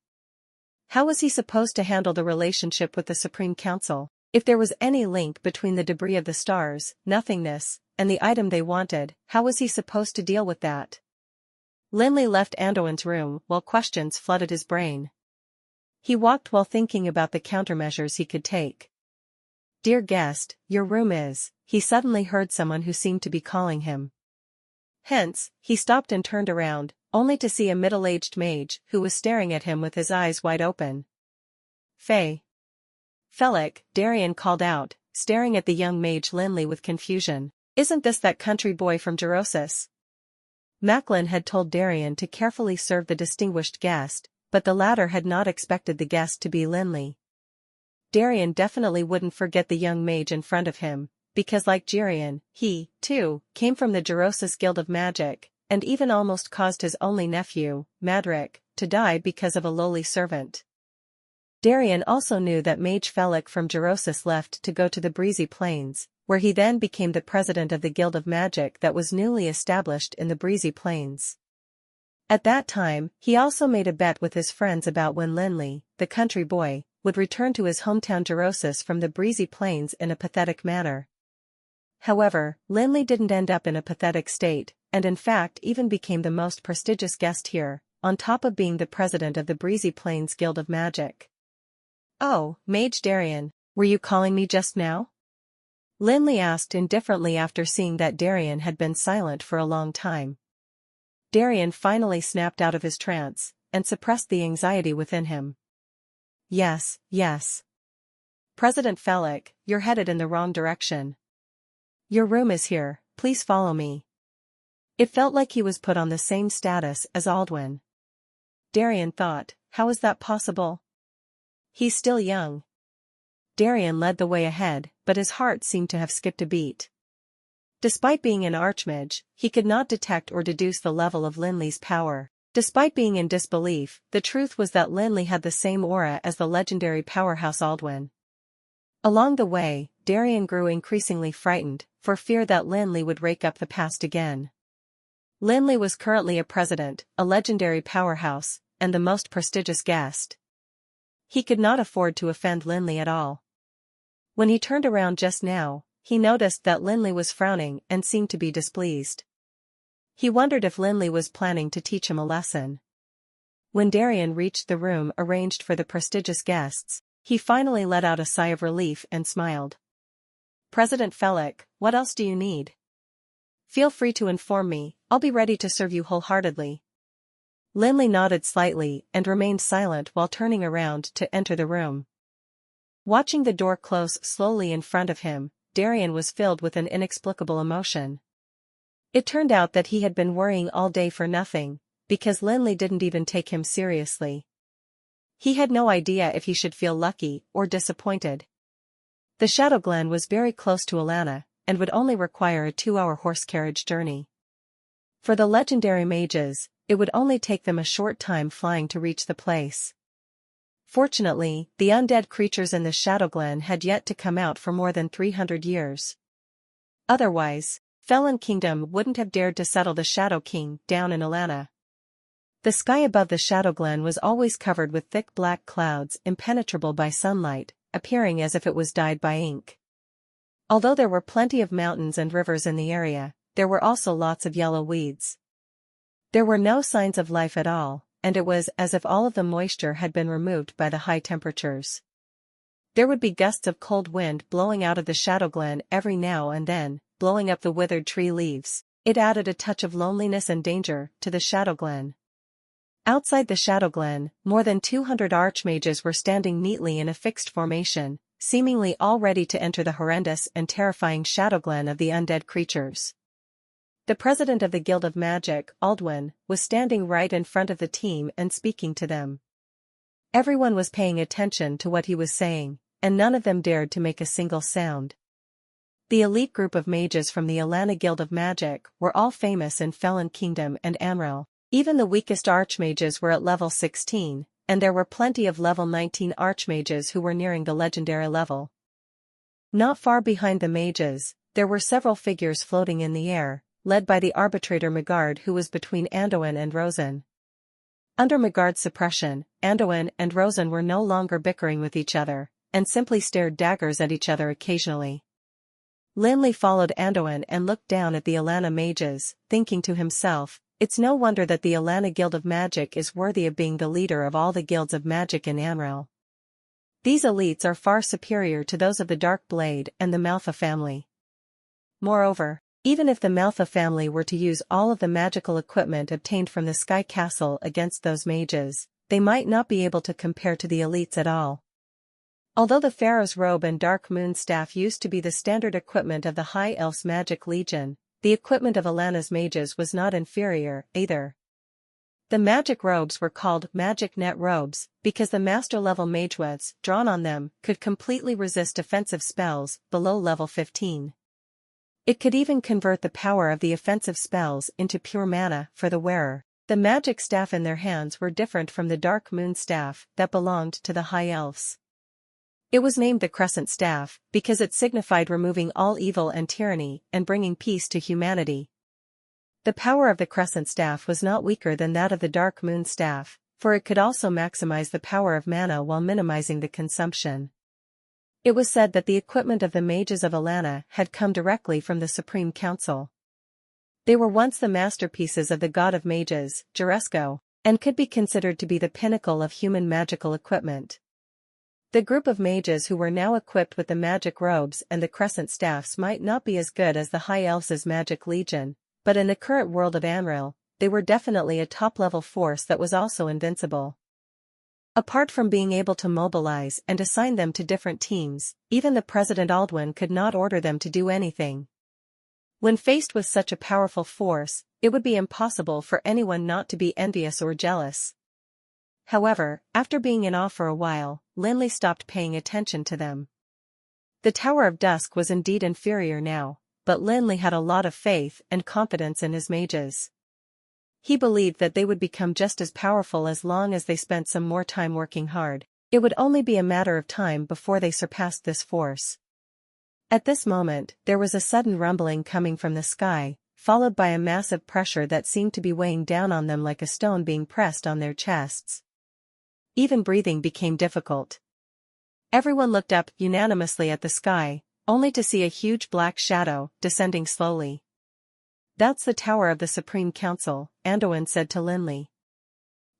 How was he supposed to handle the relationship with the Supreme Council? If there was any link between the debris of the stars, nothingness, and the item they wanted, how was he supposed to deal with that? Lin Li left Anduin's room while questions flooded his brain. He walked while thinking about the countermeasures he could take. "Dear guest, your room is," he suddenly heard someone who seemed to be calling him. Hence, he stopped and turned around, only to see a middle-aged mage who was staring at him with his eyes wide open. "Faye." "Felix," Darian called out, staring at the young mage Lin Li with confusion. "Isn't this that country boy from Gerosis?" Macklin had told Darian to carefully serve the distinguished guest, but the latter had not expected the guest to be Lin Li. Darian definitely wouldn't forget the young mage in front of him, because like Jirian, he, too, came from the Gerosis Guild of Magic, and even almost caused his only nephew, Madrick, to die because of a lowly servant. Darian also knew that Mage Felix from Gerosis left to go to the Breezy Plains, where he then became the president of the Guild of Magic that was newly established in the Breezy Plains. At that time, he also made a bet with his friends about when Lin Li, the country boy, would return to his hometown Gerosis from the Breezy Plains in a pathetic manner. However, Lin Li didn't end up in a pathetic state, and in fact even became the most prestigious guest here, on top of being the president of the Breezy Plains Guild of Magic. "Oh, Mage Darian, were you calling me just now?" Lin Li asked indifferently after seeing that Darian had been silent for a long time. Darian finally snapped out of his trance, and suppressed the anxiety within him. "Yes, yes. President Felix, you're headed in the wrong direction. Your room is here, please follow me." It felt like he was put on the same status as Aldwin. Darian thought, how is that possible? He's still young. Darian led the way ahead, but his heart seemed to have skipped a beat. Despite being an archmage, he could not detect or deduce the level of Lin Li's power. Despite being in disbelief, the truth was that Lin Li had the same aura as the legendary powerhouse Aldwin. Along the way, Darian grew increasingly frightened, for fear that Lin Li would rake up the past again. Lin Li was currently a president, a legendary powerhouse, and the most prestigious guest. He could not afford to offend Lin Li at all. When he turned around just now, he noticed that Lin Li was frowning and seemed to be displeased. He wondered if Lin Li was planning to teach him a lesson. When Darian reached the room arranged for the prestigious guests, he finally let out a sigh of relief and smiled. "President Felix, what else do you need? Feel free to inform me, I'll be ready to serve you wholeheartedly." Lin Li nodded slightly and remained silent while turning around to enter the room. Watching the door close slowly in front of him, Darian was filled with an inexplicable emotion. It turned out that he had been worrying all day for nothing, because Lin Li didn't even take him seriously. He had no idea if he should feel lucky or disappointed. The Shadow Glen was very close to Alana, and would only require a 2-hour horse carriage journey. For the legendary mages, it would only take them a short time flying to reach the place. Fortunately, the undead creatures in the Shadow Glen had yet to come out for more than 300 years. Otherwise, Felon Kingdom wouldn't have dared to settle the Shadow King down in Alana. The sky above the Shadow Glen was always covered with thick black clouds impenetrable by sunlight, appearing as if it was dyed by ink. Although there were plenty of mountains and rivers in the area, there were also lots of yellow weeds. There were no signs of life at all, and it was as if all of the moisture had been removed by the high temperatures. There would be gusts of cold wind blowing out of the Shadow Glen every now and then, blowing up the withered tree leaves. It added a touch of loneliness and danger to the Shadow Glen. Outside the Shadow Glen, more than 200 archmages were standing neatly in a fixed formation, seemingly all ready to enter the horrendous and terrifying Shadow Glen of the undead creatures. The president of the Guild of Magic, Aldwin, was standing right in front of the team and speaking to them. Everyone was paying attention to what he was saying, and none of them dared to make a single sound. The elite group of mages from the Alana Guild of Magic were all famous in Felon Kingdom and Amrel. Even the weakest archmages were at level 16, and there were plenty of level 19 archmages who were nearing the legendary level. Not far behind the mages, there were several figures floating in the air, led by the arbitrator Magard, who was between Anduin and Rosen. Under Magard's suppression, Anduin and Rosen were no longer bickering with each other, and simply stared daggers at each other occasionally. Lin Li followed Anduin and looked down at the Alana mages, thinking to himself, it's no wonder that the Alana Guild of Magic is worthy of being the leader of all the guilds of magic in Amrel. These elites are far superior to those of the Dark Blade and the Manhwa family. Moreover, even if the Manhwa family were to use all of the magical equipment obtained from the Sky Castle against those mages, they might not be able to compare to the elites at all. Although the Pharaoh's robe and Dark Moon staff used to be the standard equipment of the High Elf's Magic Legion, the equipment of Alana's mages was not inferior, either. The magic robes were called magic net robes, because the master-level magewets drawn on them could completely resist offensive spells below level 15. It could even convert the power of the offensive spells into pure mana for the wearer. The magic staff in their hands were different from the Dark Moon staff that belonged to the High Elves. It was named the Crescent Staff because it signified removing all evil and tyranny and bringing peace to humanity. The power of the Crescent Staff was not weaker than that of the Dark Moon Staff, for it could also maximize the power of mana while minimizing the consumption. It was said that the equipment of the mages of Alana had come directly from the Supreme Council. They were once the masterpieces of the god of mages, Juresco, and could be considered to be the pinnacle of human magical equipment. The group of mages who were now equipped with the magic robes and the crescent staffs might not be as good as the High Elves' Magic Legion, but in the current world of Amril, they were definitely a top-level force that was also invincible. Apart from being able to mobilize and assign them to different teams, even the President Aldwin could not order them to do anything. When faced with such a powerful force, it would be impossible for anyone not to be envious or jealous. However, after being in awe for a while, Lin Li stopped paying attention to them. The Tower of Dusk was indeed inferior now, but Lin Li had a lot of faith and confidence in his mages. He believed that they would become just as powerful as long as they spent some more time working hard. It would only be a matter of time before they surpassed this force. At this moment, there was a sudden rumbling coming from the sky, followed by a massive pressure that seemed to be weighing down on them like a stone being pressed on their chests. Even breathing became difficult. Everyone looked up unanimously at the sky, only to see a huge black shadow descending slowly. That's the Tower of the Supreme Council, Anduin said to Lin Li.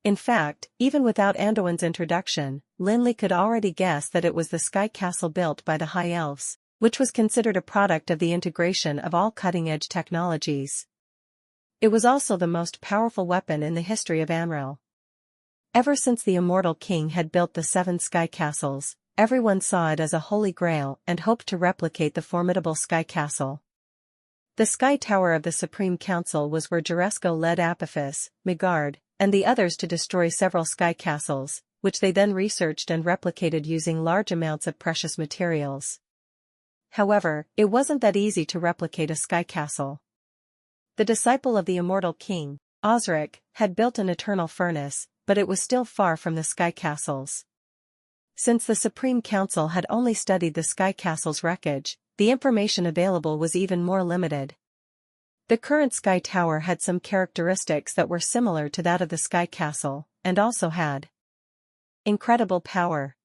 In fact, even without Anduin's introduction, Lin Li could already guess that it was the Sky Castle built by the High Elves, which was considered a product of the integration of all cutting-edge technologies. It was also the most powerful weapon in the history of Amril. Ever since the Immortal King had built the 7 sky castles, everyone saw it as a holy grail and hoped to replicate the formidable Sky Castle. The Sky Tower of the Supreme Council was where Juresco led Apophis, Magard, and the others to destroy several sky castles, which they then researched and replicated using large amounts of precious materials. However, it wasn't that easy to replicate a sky castle. The disciple of the Immortal King, Osric, had built an eternal furnace, but it was still far from the sky castles. Since the Supreme Council had only studied the sky castle's wreckage, the information available was even more limited. The current Sky Tower had some characteristics that were similar to that of the Sky Castle, and also had incredible power.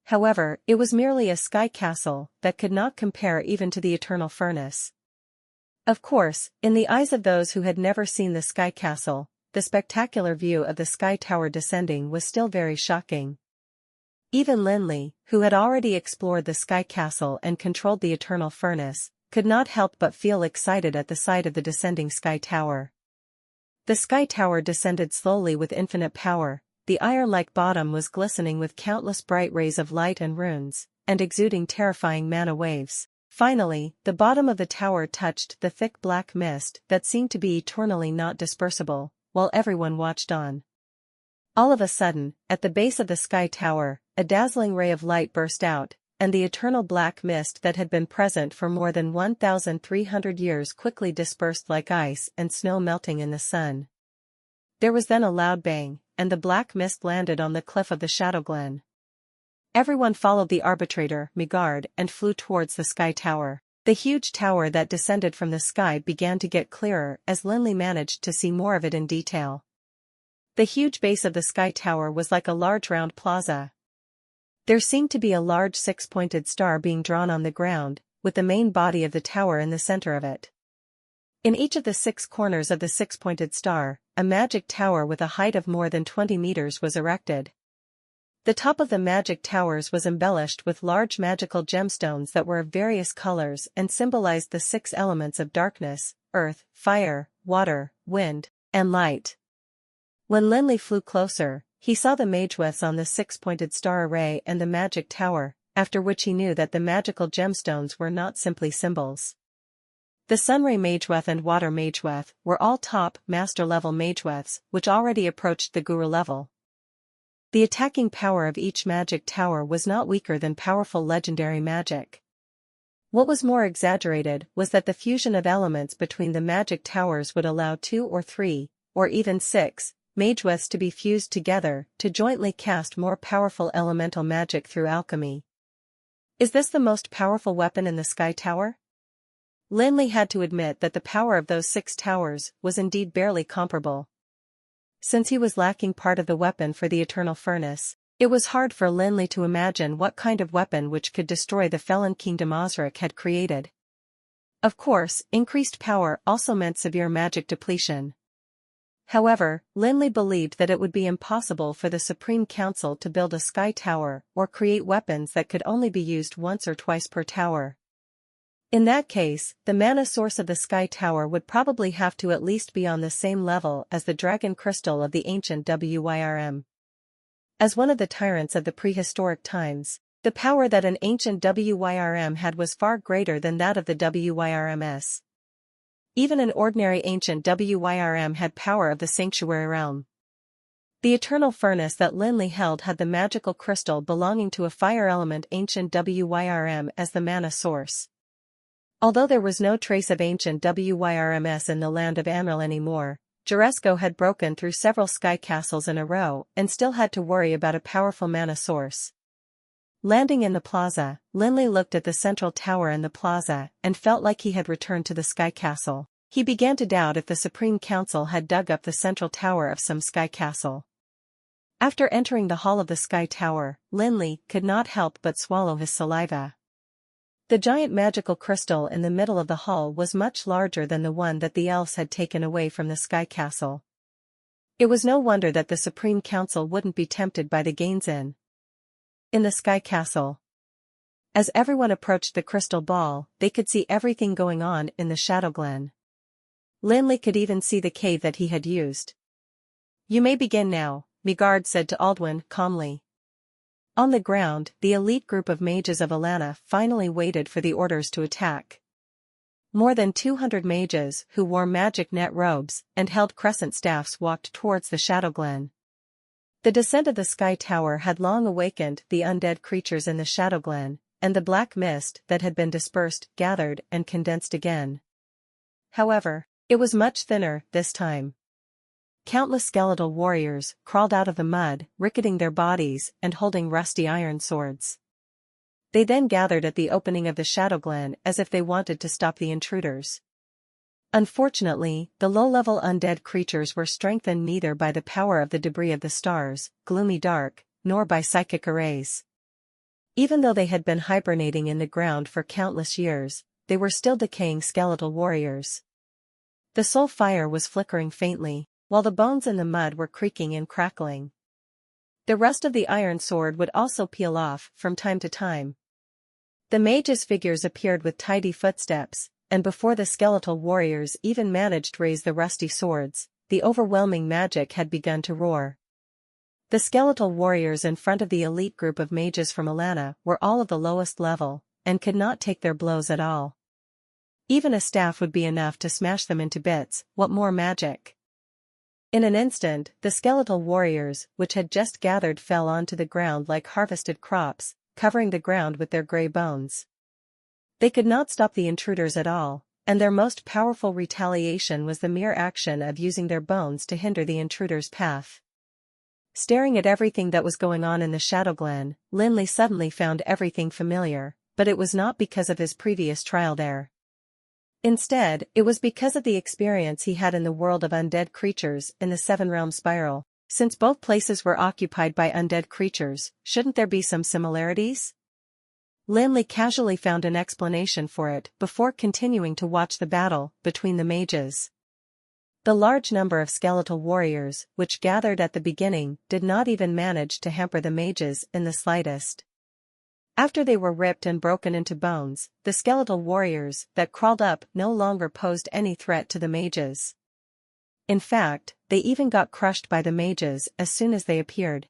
However, it was merely a sky castle that could not compare even to the Eternal Furnace. Of course, in the eyes of those who had never seen the Sky Castle, the spectacular view of the Sky Tower descending was still very shocking. Even Lin Li, who had already explored the Sky Castle and controlled the Eternal Furnace, could not help but feel excited at the sight of the descending Sky Tower. The Sky Tower descended slowly with infinite power. The iron-like bottom was glistening with countless bright rays of light and runes, and exuding terrifying mana waves. Finally, the bottom of the tower touched the thick black mist that seemed to be eternally not dispersible, while everyone watched on. All of a sudden, at the base of the Sky Tower, a dazzling ray of light burst out, and the eternal black mist that had been present for more than 1,300 years quickly dispersed like ice and snow melting in the sun. There was then a loud bang, and the black mist landed on the cliff of the Shadow Glen. Everyone followed the arbitrator, Magard, and flew towards the Sky Tower. The huge tower that descended from the sky began to get clearer as Lin Li managed to see more of it in detail. The huge base of the sky tower was like a large round plaza. There seemed to be a large six-pointed star being drawn on the ground, with the main body of the tower in the center of it. In each of the 6 corners of the six-pointed star, a magic tower with a height of more than 20 meters was erected. The top of the magic towers was embellished with large magical gemstones that were of various colors and symbolized the 6 elements of darkness, earth, fire, water, wind, and light. When Lin Li flew closer, he saw the mageweths on the 6-pointed star array and the magic tower, after which he knew that the magical gemstones were not simply symbols. The Sunray mageweth and Water mageweth were all top, master-level mageweths, which already approached the guru level. The attacking power of each magic tower was not weaker than powerful legendary magic. What was more exaggerated was that the fusion of elements between the magic towers would allow 2 or 3, or even 6, mageweths to be fused together to jointly cast more powerful elemental magic through alchemy. Is this the most powerful weapon in the Sky Tower? Lin Li had to admit that the power of those 6 towers was indeed barely comparable. Since he was lacking part of the weapon for the eternal furnace, it was hard for Lin Li to imagine what kind of weapon which could destroy the felon kingdom Osric had created. Of course, increased power also meant severe magic depletion. However, Lin Li believed that it would be impossible for the Supreme Council to build a sky tower or create weapons that could only be used once or twice per tower. In that case, the mana source of the Sky Tower would probably have to at least be on the same level as the dragon crystal of the ancient Wyrm. As one of the tyrants of the prehistoric times, the power that an ancient Wyrm had was far greater than that of the Wyrms. Even an ordinary ancient Wyrm had power of the sanctuary realm. The eternal furnace that Lin Li held had the magical crystal belonging to a fire element ancient Wyrm as the mana source. Although there was no trace of ancient Wyrms in the land of Amril anymore, Juresco had broken through several sky castles in a row and still had to worry about a powerful mana source. Landing in the plaza, Lin Li looked at the central tower in the plaza and felt like he had returned to the sky castle. He began to doubt if the Supreme Council had dug up the central tower of some sky castle. After entering the hall of the sky tower, Lin Li could not help but swallow his saliva. The giant magical crystal in the middle of the hall was much larger than the one that the elves had taken away from the Sky Castle. It was no wonder that the Supreme Council wouldn't be tempted by the gains in the Sky Castle. As everyone approached the crystal ball, they could see everything going on in the Shadow Glen. Lin Li could even see the cave that he had used. "You may begin now," Migard said to Aldwin calmly. On the ground, the elite group of mages of Alana finally waited for the orders to attack. More than 200 mages who wore magic net robes and held crescent staffs walked towards the Shadow Glen. The descent of the Sky Tower had long awakened the undead creatures in the Shadow Glen, and the black mist that had been dispersed gathered and condensed again. However, it was much thinner this time. Countless skeletal warriors crawled out of the mud, ricketing their bodies and holding rusty iron swords. They then gathered at the opening of the Shadow Glen as if they wanted to stop the intruders. Unfortunately, the low-level undead creatures were strengthened neither by the power of the debris of the stars, gloomy dark, nor by psychic arrays. Even though they had been hibernating in the ground for countless years, they were still decaying skeletal warriors. The soul fire was flickering faintly, while the bones in the mud were creaking and crackling. The rust of the iron sword would also peel off from time to time. The mages' figures appeared with tidy footsteps, and before the skeletal warriors even managed to raise the rusty swords, the overwhelming magic had begun to roar. The skeletal warriors in front of the elite group of mages from Alana were all of the lowest level, and could not take their blows at all. Even a staff would be enough to smash them into bits, what more magic? In an instant, the skeletal warriors, which had just gathered, fell onto the ground like harvested crops, covering the ground with their grey bones. They could not stop the intruders at all, and their most powerful retaliation was the mere action of using their bones to hinder the intruders' path. Staring at everything that was going on in the Shadow Glen, Lin Li suddenly found everything familiar, but it was not because of his previous trial there. Instead, it was because of the experience he had in the world of undead creatures in the seven-realm spiral. Since both places were occupied by undead creatures, shouldn't there be some similarities? Lin Li casually found an explanation for it before continuing to watch the battle between the mages. The large number of skeletal warriors, which gathered at the beginning, did not even manage to hamper the mages in the slightest. After they were ripped and broken into bones, the skeletal warriors that crawled up no longer posed any threat to the mages. In fact, they even got crushed by the mages as soon as they appeared.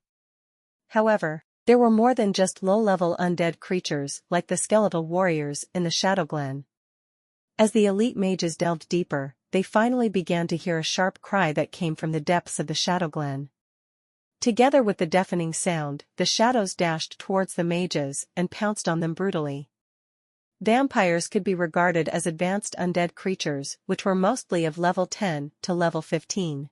However, there were more than just low-level undead creatures like the skeletal warriors in the Shadow Glen. As the elite mages delved deeper, they finally began to hear a sharp cry that came from the depths of the Shadow Glen. Together with the deafening sound, the shadows dashed towards the mages and pounced on them brutally. Vampires could be regarded as advanced undead creatures, which were mostly of level 10 to level 15.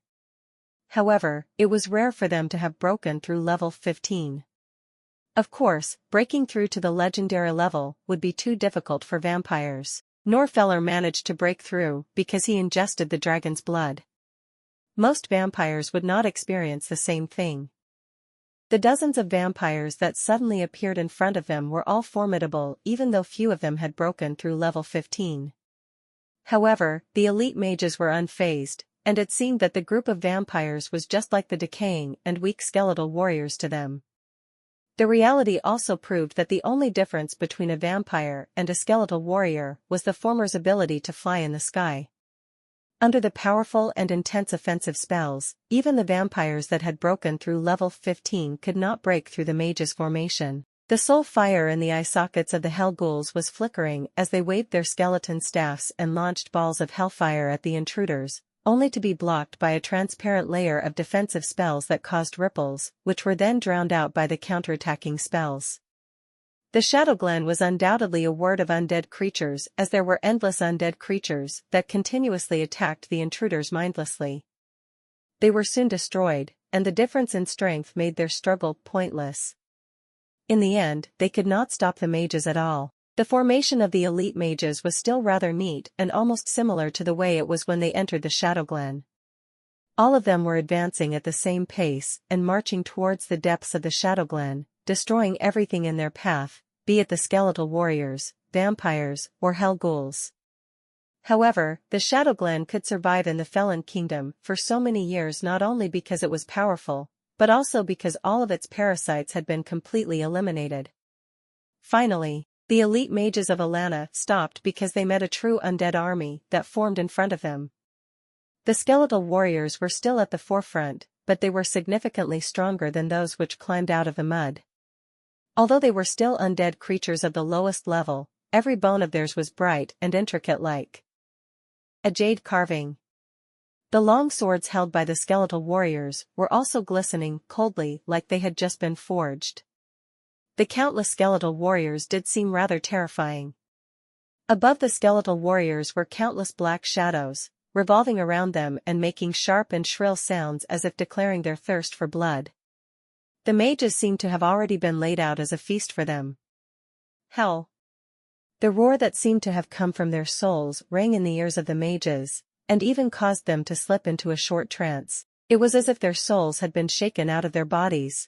However, it was rare for them to have broken through level 15. Of course, breaking through to the legendary level would be too difficult for vampires. Norfeller managed to break through because he ingested the dragon's blood. Most vampires would not experience the same thing. The dozens of vampires that suddenly appeared in front of him were all formidable, even though few of them had broken through level 15. However, the elite mages were unfazed, and it seemed that the group of vampires was just like the decaying and weak skeletal warriors to them. The reality also proved that the only difference between a vampire and a skeletal warrior was the former's ability to fly in the sky. Under the powerful and intense offensive spells, even the vampires that had broken through level 15 could not break through the mage's formation. The soul fire in the eye sockets of the hell ghouls was flickering as they waved their skeleton staffs and launched balls of hellfire at the intruders, only to be blocked by a transparent layer of defensive spells that caused ripples, which were then drowned out by the counterattacking spells. The Shadow Glen was undoubtedly a word of undead creatures, as there were endless undead creatures that continuously attacked the intruders mindlessly. They were soon destroyed, and the difference in strength made their struggle pointless. In the end, they could not stop the mages at all. The formation of the elite mages was still rather neat and almost similar to the way it was when they entered the Shadow Glen. All of them were advancing at the same pace and marching towards the depths of the Shadow Glen, destroying everything in their path, be it the skeletal warriors, vampires, or hell ghouls. However, the Shadow Glen could survive in the Felon Kingdom for so many years not only because it was powerful, but also because all of its parasites had been completely eliminated. Finally, the elite mages of Alana stopped because they met a true undead army that formed in front of them. The skeletal warriors were still at the forefront, but they were significantly stronger than those which climbed out of the mud. Although they were still undead creatures of the lowest level, every bone of theirs was bright and intricate like a jade carving. The long swords held by the skeletal warriors were also glistening coldly like they had just been forged. The countless skeletal warriors did seem rather terrifying. Above the skeletal warriors were countless black shadows, revolving around them and making sharp and shrill sounds as if declaring their thirst for blood. The mages seemed to have already been laid out as a feast for them. Hell! The roar that seemed to have come from their souls rang in the ears of the mages, and even caused them to slip into a short trance. It was as if their souls had been shaken out of their bodies.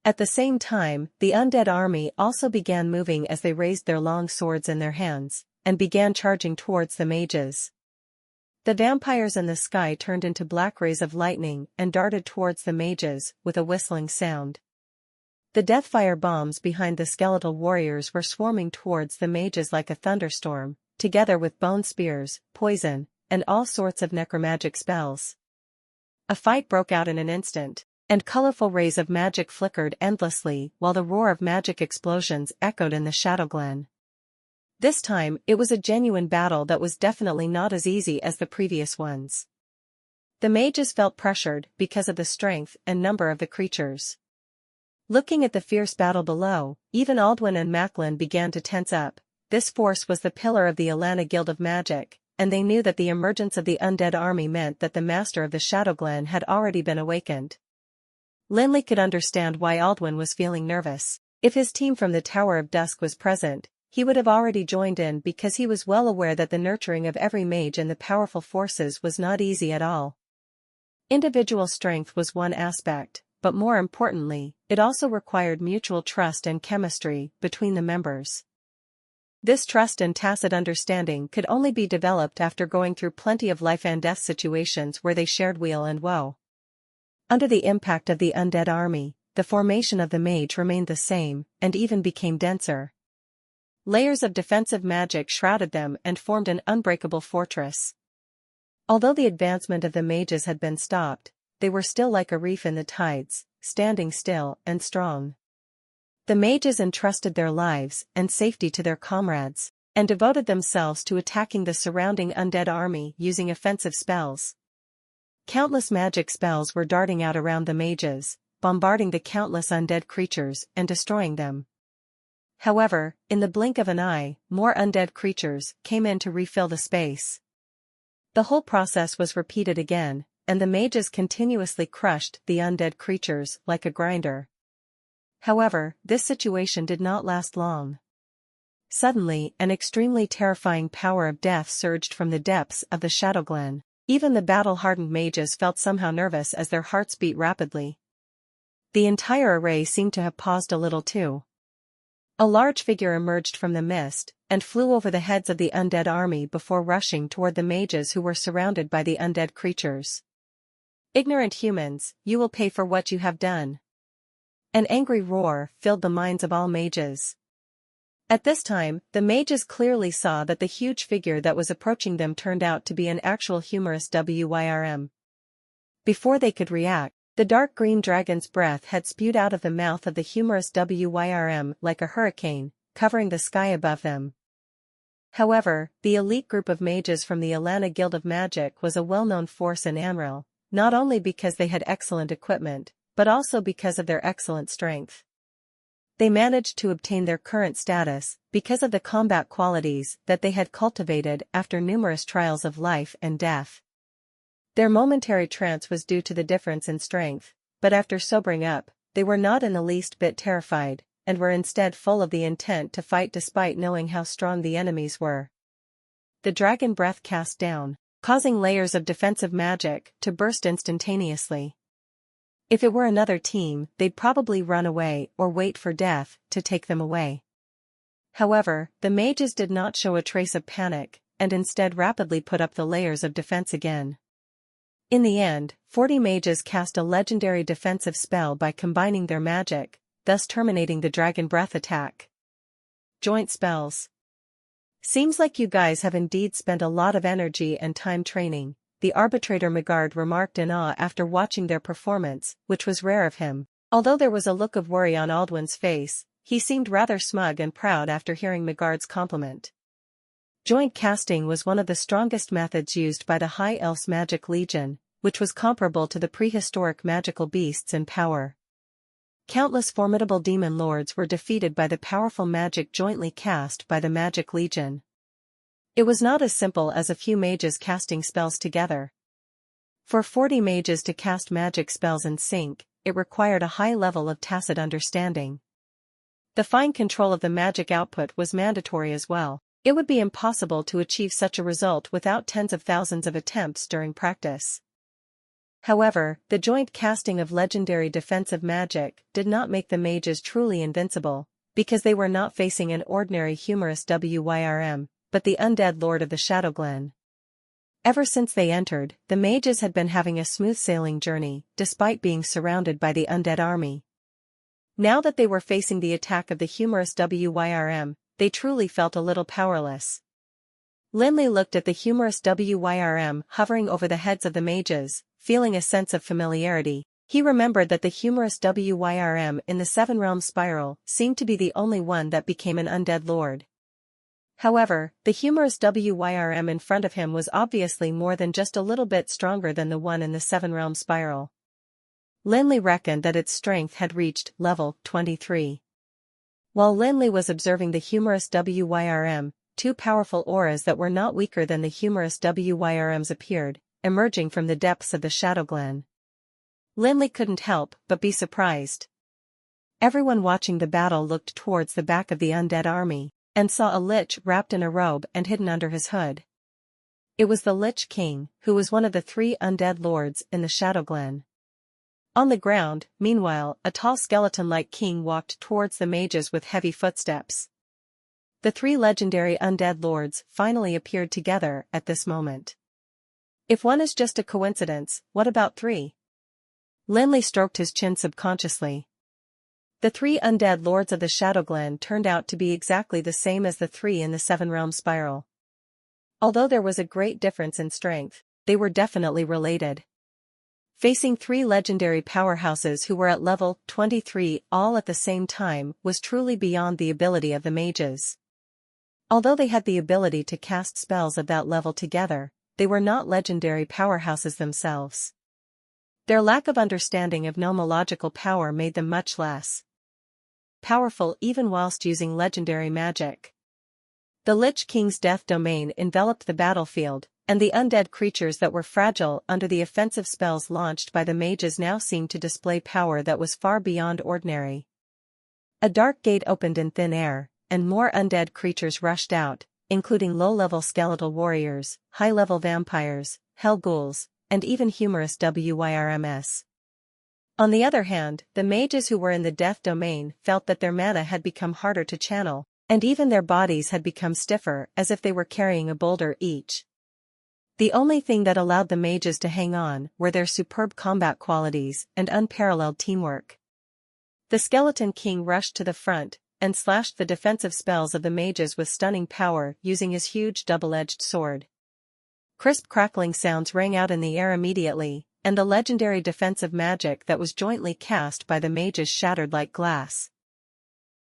At the same time, the undead army also began moving as they raised their long swords in their hands, and began charging towards the mages. The vampires in the sky turned into black rays of lightning and darted towards the mages with a whistling sound. The deathfire bombs behind the skeletal warriors were swarming towards the mages like a thunderstorm, together with bone spears, poison, and all sorts of necromagic spells. A fight broke out in an instant, and colorful rays of magic flickered endlessly while the roar of magic explosions echoed in the Shadow Glen. This time, it was a genuine battle that was definitely not as easy as the previous ones. The mages felt pressured because of the strength and number of the creatures. Looking at the fierce battle below, even Aldwin and Macklin began to tense up. This force was the pillar of the Alana Guild of Magic, and they knew that the emergence of the undead army meant that the master of the Shadow Glen had already been awakened. Lin Li could understand why Aldwin was feeling nervous. If his team from the Tower of Dusk was present, he would have already joined in because he was well aware that the nurturing of every mage and the powerful forces was not easy at all. Individual strength was one aspect, but more importantly, it also required mutual trust and chemistry between the members. This trust and tacit understanding could only be developed after going through plenty of life and death situations where they shared weal and woe. Under the impact of the undead army, the formation of the mage remained the same, and even became denser. Layers of defensive magic shrouded them and formed an unbreakable fortress. Although the advancement of the mages had been stopped, they were still like a reef in the tides, standing still and strong. The mages entrusted their lives and safety to their comrades, and devoted themselves to attacking the surrounding undead army using offensive spells. Countless magic spells were darting out around the mages, bombarding the countless undead creatures and destroying them. However, in the blink of an eye, more undead creatures came in to refill the space. The whole process was repeated again, and the mages continuously crushed the undead creatures like a grinder. However, this situation did not last long. Suddenly, an extremely terrifying power of death surged from the depths of the Shadow Glen. Even the battle-hardened mages felt somehow nervous as their hearts beat rapidly. The entire array seemed to have paused a little too. A large figure emerged from the mist, and flew over the heads of the undead army before rushing toward the mages who were surrounded by the undead creatures. "Ignorant humans, you will pay for what you have done." An angry roar filled the minds of all mages. At this time, the mages clearly saw that the huge figure that was approaching them turned out to be an actual humorous WYRM. Before they could react, the dark green dragon's breath had spewed out of the mouth of the humorous WYRM like a hurricane, covering the sky above them. However, the elite group of mages from the Alana Guild of Magic was a well-known force in Amril, not only because they had excellent equipment, but also because of their excellent strength. They managed to obtain their current status because of the combat qualities that they had cultivated after numerous trials of life and death. Their momentary trance was due to the difference in strength, but after sobering up, they were not in the least bit terrified, and were instead full of the intent to fight despite knowing how strong the enemies were. The dragon breath cast down, causing layers of defensive magic to burst instantaneously. If it were another team, they'd probably run away or wait for death to take them away. However, the mages did not show a trace of panic, and instead rapidly put up the layers of defense again. In the end, 40 mages cast a legendary defensive spell by combining their magic, thus terminating the dragon breath attack. Joint spells. "Seems like you guys have indeed spent a lot of energy and time training," the arbitrator Megard remarked in awe after watching their performance, which was rare of him. Although there was a look of worry on Aldwin's face, he seemed rather smug and proud after hearing Megard's compliment. Joint casting was one of the strongest methods used by the High Elf's Magic Legion, which was comparable to the prehistoric magical beasts in power. Countless formidable demon lords were defeated by the powerful magic jointly cast by the Magic Legion. It was not as simple as a few mages casting spells together. For 40 mages to cast magic spells in sync, it required a high level of tacit understanding. The fine control of the magic output was mandatory as well. It would be impossible to achieve such a result without tens of thousands of attempts during practice. However, the joint casting of legendary defensive magic did not make the mages truly invincible, because they were not facing an ordinary humorous WYRM, but the undead lord of the Shadow Glen. Ever since they entered, the mages had been having a smooth sailing journey, despite being surrounded by the undead army. Now that they were facing the attack of the humorous WYRM, they truly felt a little powerless. Lin Li looked at the humorous WYRM hovering over the heads of the mages, feeling a sense of familiarity. He remembered that the humorous WYRM in the Seven Realm Spiral seemed to be the only one that became an undead lord. However, the humorous WYRM in front of him was obviously more than just a little bit stronger than the one in the Seven Realm Spiral. Lin Li reckoned that its strength had reached level 23. While Lin Li was observing the humorous WYRM, two powerful auras that were not weaker than the humorous WYRMs appeared, emerging from the depths of the Shadow Glen. Lin Li couldn't help but be surprised. Everyone watching the battle looked towards the back of the undead army, and saw a lich wrapped in a robe and hidden under his hood. It was the Lich King, who was one of the 3 undead lords in the Shadow Glen. On the ground, meanwhile, a tall skeleton-like king walked towards the mages with heavy footsteps. The 3 legendary undead lords finally appeared together at this moment. If one is just a coincidence, what about 3? Lin Li stroked his chin subconsciously. The 3 undead lords of the Shadow Glen turned out to be exactly the same as the 3 in the 7-realm spiral. Although there was a great difference in strength, they were definitely related. Facing 3 legendary powerhouses who were at level 23 all at the same time was truly beyond the ability of the mages. Although they had the ability to cast spells of that level together, they were not legendary powerhouses themselves. Their lack of understanding of nomological power made them much less powerful even whilst using legendary magic. The Lich King's death domain enveloped the battlefield, and the undead creatures that were fragile under the offensive spells launched by the mages now seemed to display power that was far beyond ordinary. A dark gate opened in thin air, and more undead creatures rushed out, including low-level skeletal warriors, high-level vampires, hell ghouls, and even humorous WYRMS. On the other hand, the mages who were in the death domain felt that their mana had become harder to channel, and even their bodies had become stiffer as if they were carrying a boulder each. The only thing that allowed the mages to hang on were their superb combat qualities and unparalleled teamwork. The Skeleton King rushed to the front and slashed the defensive spells of the mages with stunning power using his huge double-edged sword. Crisp crackling sounds rang out in the air immediately, and the legendary defensive magic that was jointly cast by the mages shattered like glass.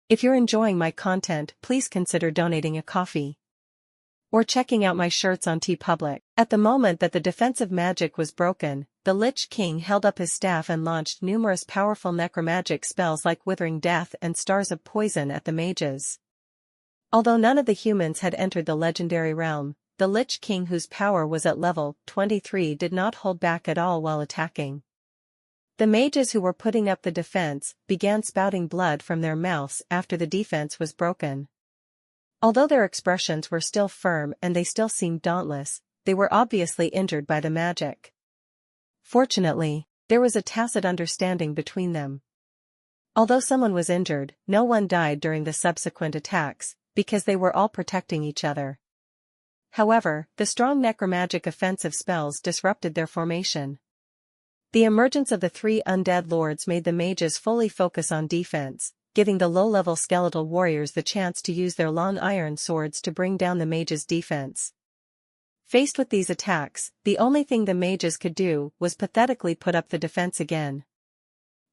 If you're enjoying my content, please consider donating a coffee or checking out my shirts on TeePublic. At the moment that the defensive magic was broken, the Lich King held up his staff and launched numerous powerful necromagic spells like Withering Death and Stars of Poison at the mages. Although none of the humans had entered the legendary realm, the Lich King, whose power was at level 23, did not hold back at all while attacking. The mages who were putting up the defense began spouting blood from their mouths after the defense was broken. Although their expressions were still firm and they still seemed dauntless, they were obviously injured by the magic. Fortunately, there was a tacit understanding between them. Although someone was injured, no one died during the subsequent attacks, because they were all protecting each other. However, the strong necromagic offensive spells disrupted their formation. The emergence of the 3 undead lords made the mages fully focus on defense, giving the low-level skeletal warriors the chance to use their long iron swords to bring down the mages' defense. Faced with these attacks, the only thing the mages could do was pathetically put up the defense again.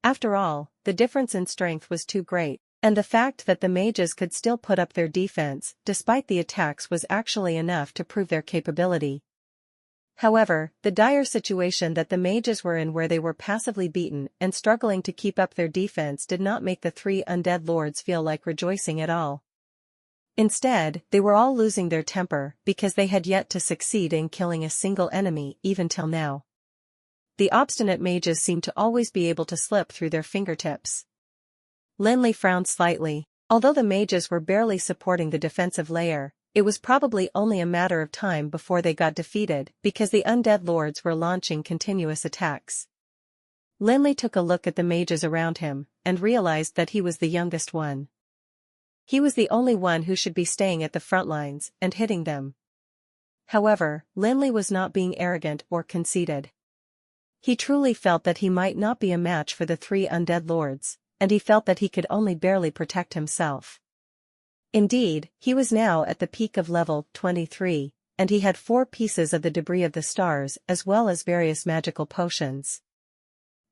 After all, the difference in strength was too great, and the fact that the mages could still put up their defense despite the attacks was actually enough to prove their capability. However, the dire situation that the mages were in, where they were passively beaten and struggling to keep up their defense, did not make the 3 undead lords feel like rejoicing at all. Instead, they were all losing their temper because they had yet to succeed in killing a single enemy even till now. The obstinate mages seemed to always be able to slip through their fingertips. Lin Li frowned slightly. Although the mages were barely supporting the defensive layer, it was probably only a matter of time before they got defeated because the undead lords were launching continuous attacks. Lin Li took a look at the mages around him and realized that he was the youngest one. He was the only one who should be staying at the front lines and hitting them. However, Lin Li was not being arrogant or conceited. He truly felt that he might not be a match for the 3 undead lords, and he felt that he could only barely protect himself. Indeed, he was now at the peak of level 23, and he had 4 pieces of the debris of the stars as well as various magical potions.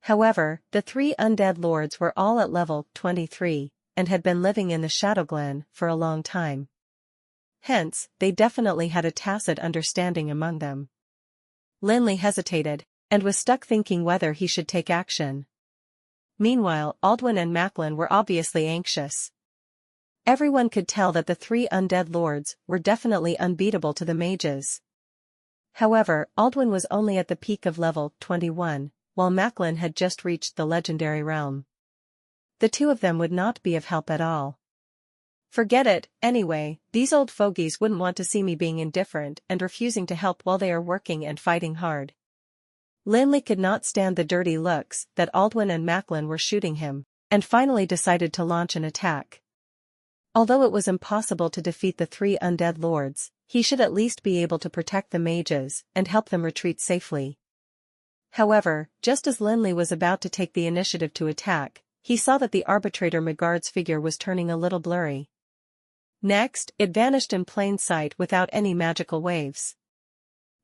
However, the 3 undead lords were all at level 23, and had been living in the Shadow Glen for a long time. Hence, they definitely had a tacit understanding among them. Lin Li hesitated, and was stuck thinking whether he should take action. Meanwhile, Aldwin and Macklin were obviously anxious. Everyone could tell that the 3 undead lords were definitely unbeatable to the mages. However, Aldwin was only at the peak of level 21, while Macklin had just reached the legendary realm. the two of them would not be of help at all. Forget it, anyway, these old fogies wouldn't want to see me being indifferent and refusing to help while they are working and fighting hard. Lin Li could not stand the dirty looks that Aldwin and Macklin were shooting him, and finally decided to launch an attack. Although it was impossible to defeat the three undead lords, he should at least be able to protect the mages and help them retreat safely. However, just as Lin Li was about to take the initiative to attack, he saw that the arbitrator Megard's figure was turning a little blurry. Next, it vanished in plain sight without any magical waves.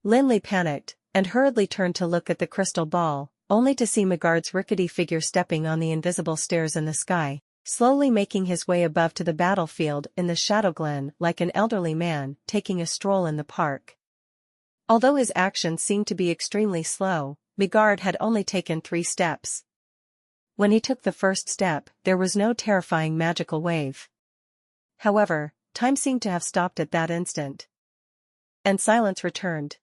Lin Li panicked, and hurriedly turned to look at the crystal ball, only to see Megard's rickety figure stepping on the invisible stairs in the sky, slowly making his way above to the battlefield in the Shadow Glen like an elderly man taking a stroll in the park. Although his actions seemed to be extremely slow, Megard had only taken 3 steps. When he took the first step, there was no terrifying magical wave. However, time seemed to have stopped at that instant. And silence returned.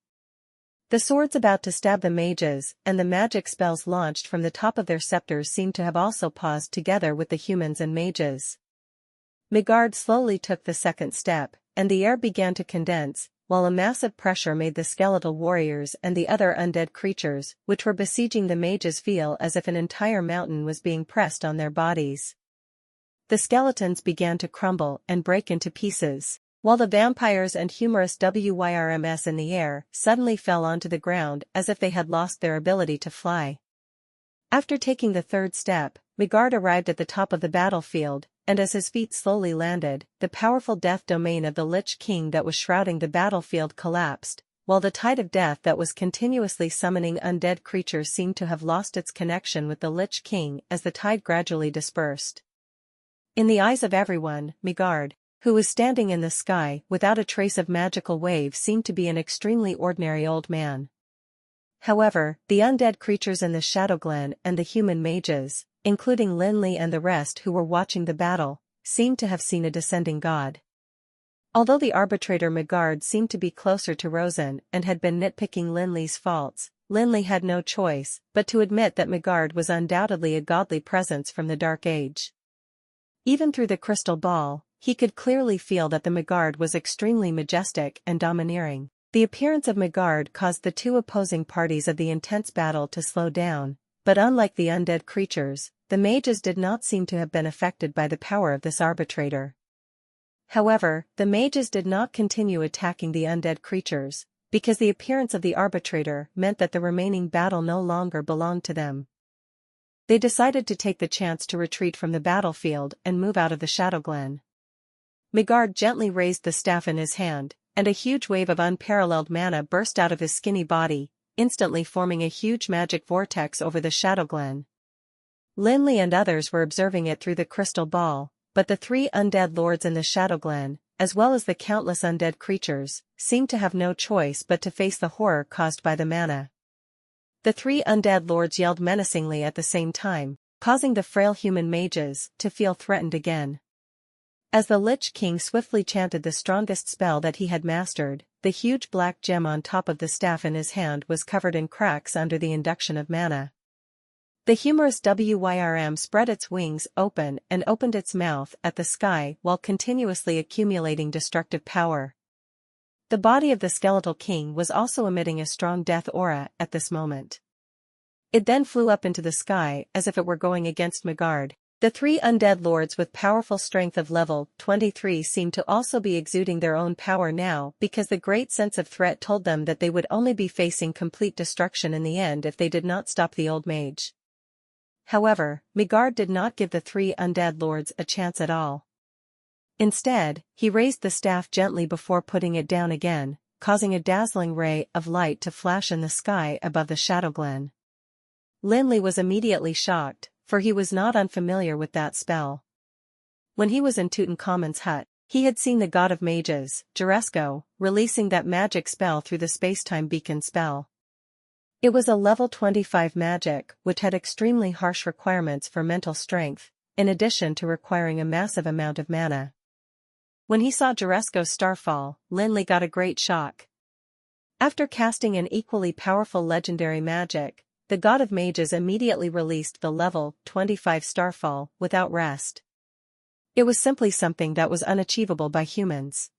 The swords about to stab the mages and the magic spells launched from the top of their scepters seemed to have also paused together with the humans and mages. Megard slowly took the second step, and the air began to condense, while a massive pressure made the skeletal warriors and the other undead creatures which were besieging the mages feel as if an entire mountain was being pressed on their bodies. The skeletons began to crumble and break into pieces, while the vampires and humorous WYRMS in the air suddenly fell onto the ground as if they had lost their ability to fly. After taking the third step, Megard arrived at the top of the battlefield, and as his feet slowly landed, the powerful death domain of the Lich King that was shrouding the battlefield collapsed, while the tide of death that was continuously summoning undead creatures seemed to have lost its connection with the Lich King as the tide gradually dispersed. In the eyes of everyone, Megard, who was standing in the sky without a trace of magical wave, seemed to be an extremely ordinary old man. However, the undead creatures in the Shadow Glen and the human mages, including Lin Li and the rest who were watching the battle, seemed to have seen a descending god. Although the arbitrator Megard seemed to be closer to Rosen and had been nitpicking Lin Li's faults, Lin Li had no choice but to admit that Megard was undoubtedly a godly presence from the Dark Age. Even through the crystal ball, he could clearly feel that the Megard was extremely majestic and domineering. The appearance of Megard caused the two opposing parties of the intense battle to slow down, but unlike the undead creatures, the mages did not seem to have been affected by the power of this arbitrator. However, the mages did not continue attacking the undead creatures, because the appearance of the arbitrator meant that the remaining battle no longer belonged to them. They decided to take the chance to retreat from the battlefield and move out of the Shadow Glen. Megard gently raised the staff in his hand, and a huge wave of unparalleled mana burst out of his skinny body, instantly forming a huge magic vortex over the Shadow Glen. Lin Li and others were observing it through the crystal ball, but the 3 undead lords in the Shadow Glen, as well as the countless undead creatures, seemed to have no choice but to face the horror caused by the mana. The 3 undead lords yelled menacingly at the same time, causing the frail human mages to feel threatened again. As the Lich King swiftly chanted the strongest spell that he had mastered, the huge black gem on top of the staff in his hand was covered in cracks under the induction of mana. The humorous WYRM spread its wings open and opened its mouth at the sky while continuously accumulating destructive power. The body of the skeletal king was also emitting a strong death aura at this moment. It then flew up into the sky as if it were going against Megard. The 3 undead lords with powerful strength of level 23 seemed to also be exuding their own power now because the great sense of threat told them that they would only be facing complete destruction in the end if they did not stop the old mage. However, Megard did not give the 3 undead lords a chance at all. Instead, he raised the staff gently before putting it down again, causing a dazzling ray of light to flash in the sky above the Shadow Glen. Lin Li was immediately shocked, for he was not unfamiliar with that spell. When he was in Tutankhamun's hut, he had seen the god of mages, Juresko, releasing that magic spell through the spacetime beacon spell. It was a level 25 magic which had extremely harsh requirements for mental strength, in addition to requiring a massive amount of mana. When he saw Juresko's starfall, Lin Li got a great shock. After casting an equally powerful legendary magic, the god of mages immediately released the level 25 starfall without rest. It was simply something that was unachievable by humans.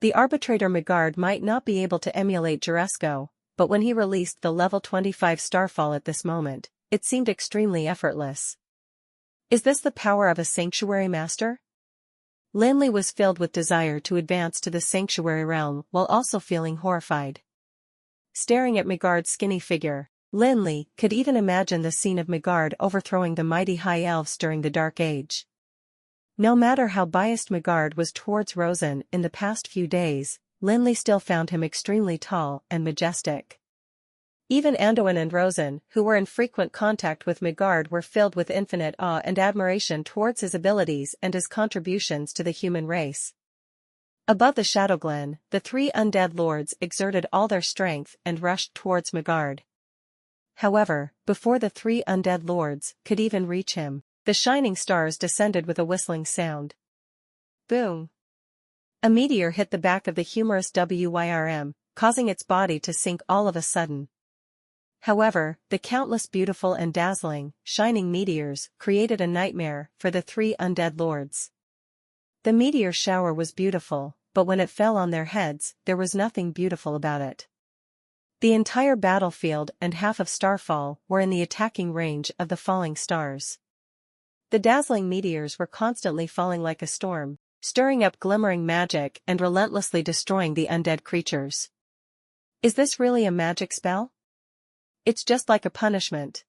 The arbitrator Megard might not be able to emulate Juresco, but when he released the level 25 starfall at this moment, it seemed extremely effortless. Is this the power of a sanctuary master? Lin Li was filled with desire to advance to the sanctuary realm while also feeling horrified. Staring at Megard's skinny figure, Lin Li could even imagine the scene of Megard overthrowing the mighty high elves during the Dark Age. No matter how biased Megard was towards Rosen in the past few days, Lin Li still found him extremely tall and majestic. Even Anduin and Rosen, who were in frequent contact with Megard, were filled with infinite awe and admiration towards his abilities and his contributions to the human race. Above the Shadow Glen, the three undead lords exerted all their strength and rushed towards Megard. However, before the three undead lords could even reach him, the shining stars descended with a whistling sound. Boom! A meteor hit the back of the humorous Wyrm, causing its body to sink all of a sudden. However, the countless beautiful and dazzling, shining meteors created a nightmare for the three undead lords. The meteor shower was beautiful, but when it fell on their heads, there was nothing beautiful about it. The entire battlefield and half of Starfall were in the attacking range of the falling stars. The dazzling meteors were constantly falling like a storm, stirring up glimmering magic and relentlessly destroying the undead creatures. Is this really a magic spell? It's just like a punishment.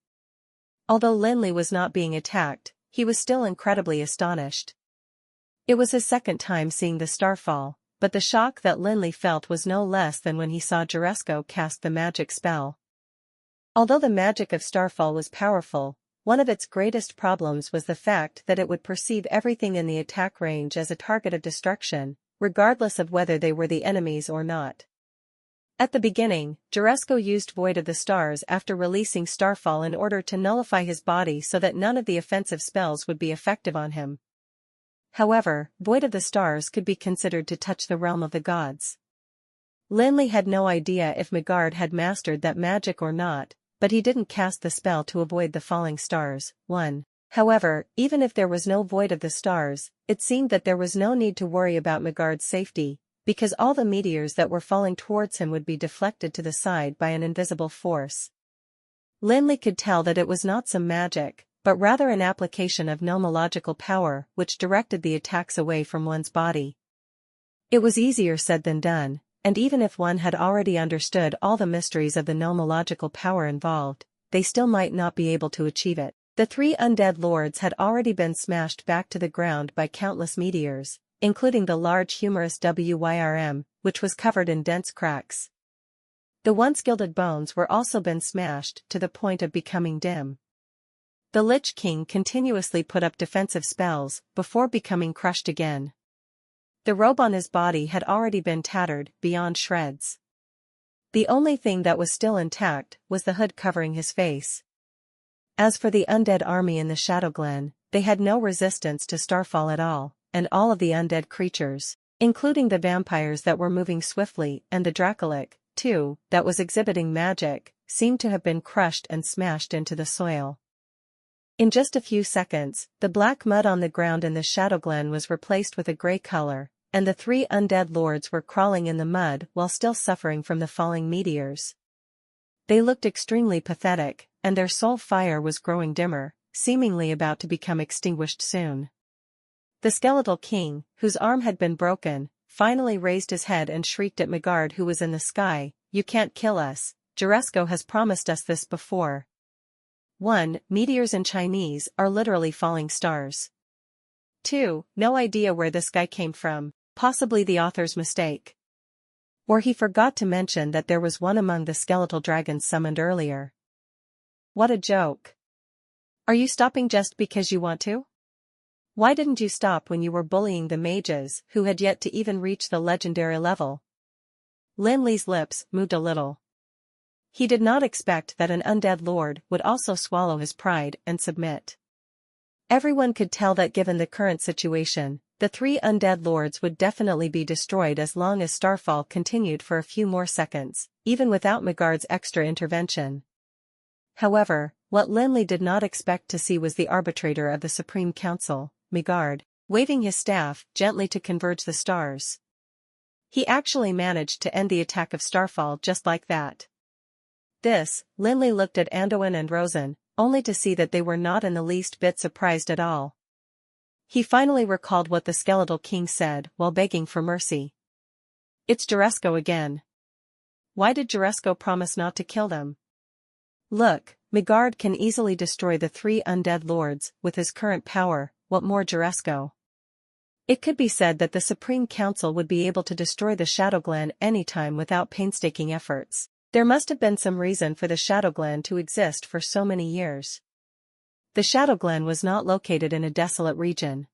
Although Lin Li was not being attacked, he was still incredibly astonished. It was his second time seeing the starfall, but the shock that Lin Li felt was no less than when he saw Juresco cast the magic spell. Although the magic of starfall was powerful, one of its greatest problems was the fact that it would perceive everything in the attack range as a target of destruction, regardless of whether they were the enemies or not. At the beginning, Juresco used Void of the Stars after releasing Starfall in order to nullify his body so that none of the offensive spells would be effective on him. However, Void of the Stars could be considered to touch the realm of the gods. Lin Li had no idea if Megard had mastered that magic or not, but he didn't cast the spell to avoid the falling stars. 1. However, even if there was no Void of the Stars, it seemed that there was no need to worry about Megard's safety, because all the meteors that were falling towards him would be deflected to the side by an invisible force. Lin Li could tell that it was not some magic, but rather an application of nomological power which directed the attacks away from one's body. It was easier said than done, and even if one had already understood all the mysteries of the nomological power involved, they still might not be able to achieve it. The three undead lords had already been smashed back to the ground by countless meteors, including the large humorous Wyrm, which was covered in dense cracks. The once gilded bones were also been smashed to the point of becoming dim. The Lich King continuously put up defensive spells before becoming crushed again. The robe on his body had already been tattered beyond shreds. The only thing that was still intact was the hood covering his face. As for the undead army in the Shadow Glen, they had no resistance to Starfall at all, and all of the undead creatures, including the vampires that were moving swiftly and the Dracolic, too, that was exhibiting magic, seemed to have been crushed and smashed into the soil. In just a few seconds, the black mud on the ground in the Shadow Glen was replaced with a grey color, and the three undead lords were crawling in the mud while still suffering from the falling meteors. They looked extremely pathetic, and their soul fire was growing dimmer, seemingly about to become extinguished soon. The skeletal king, whose arm had been broken, finally raised his head and shrieked at Megard, who was in the sky, "You can't kill us, Juresco has promised us this before." 1. Meteors in Chinese are literally falling stars. 2. No idea where this guy came from, possibly the author's mistake. Or he forgot to mention that there was one among the skeletal dragons summoned earlier. What a joke. Are you stopping just because you want to? Why didn't you stop when you were bullying the mages who had yet to even reach the legendary level? Lin Li's lips moved a little. He did not expect that an undead lord would also swallow his pride and submit. Everyone could tell that given the current situation, the three undead lords would definitely be destroyed as long as Starfall continued for a few more seconds, even without Megard's extra intervention. However, what Lin Li did not expect to see was the arbitrator of the Supreme Council, Migard, waving his staff gently to converge the stars. He actually managed to end the attack of Starfall just like that. Lin Li looked at Anduin and Rosen, only to see that they were not in the least bit surprised at all. He finally recalled what the Skeletal King said while begging for mercy. It's Juresco again. Why did Juresco promise not to kill them? Look, Migard can easily destroy the 3 undead lords with his current power, what more Juresco? It could be said that the Supreme Council would be able to destroy the Shadowglen anytime without painstaking efforts. There must have been some reason for the Shadowglen to exist for so many years. The Shadowglen was not located in a desolate region.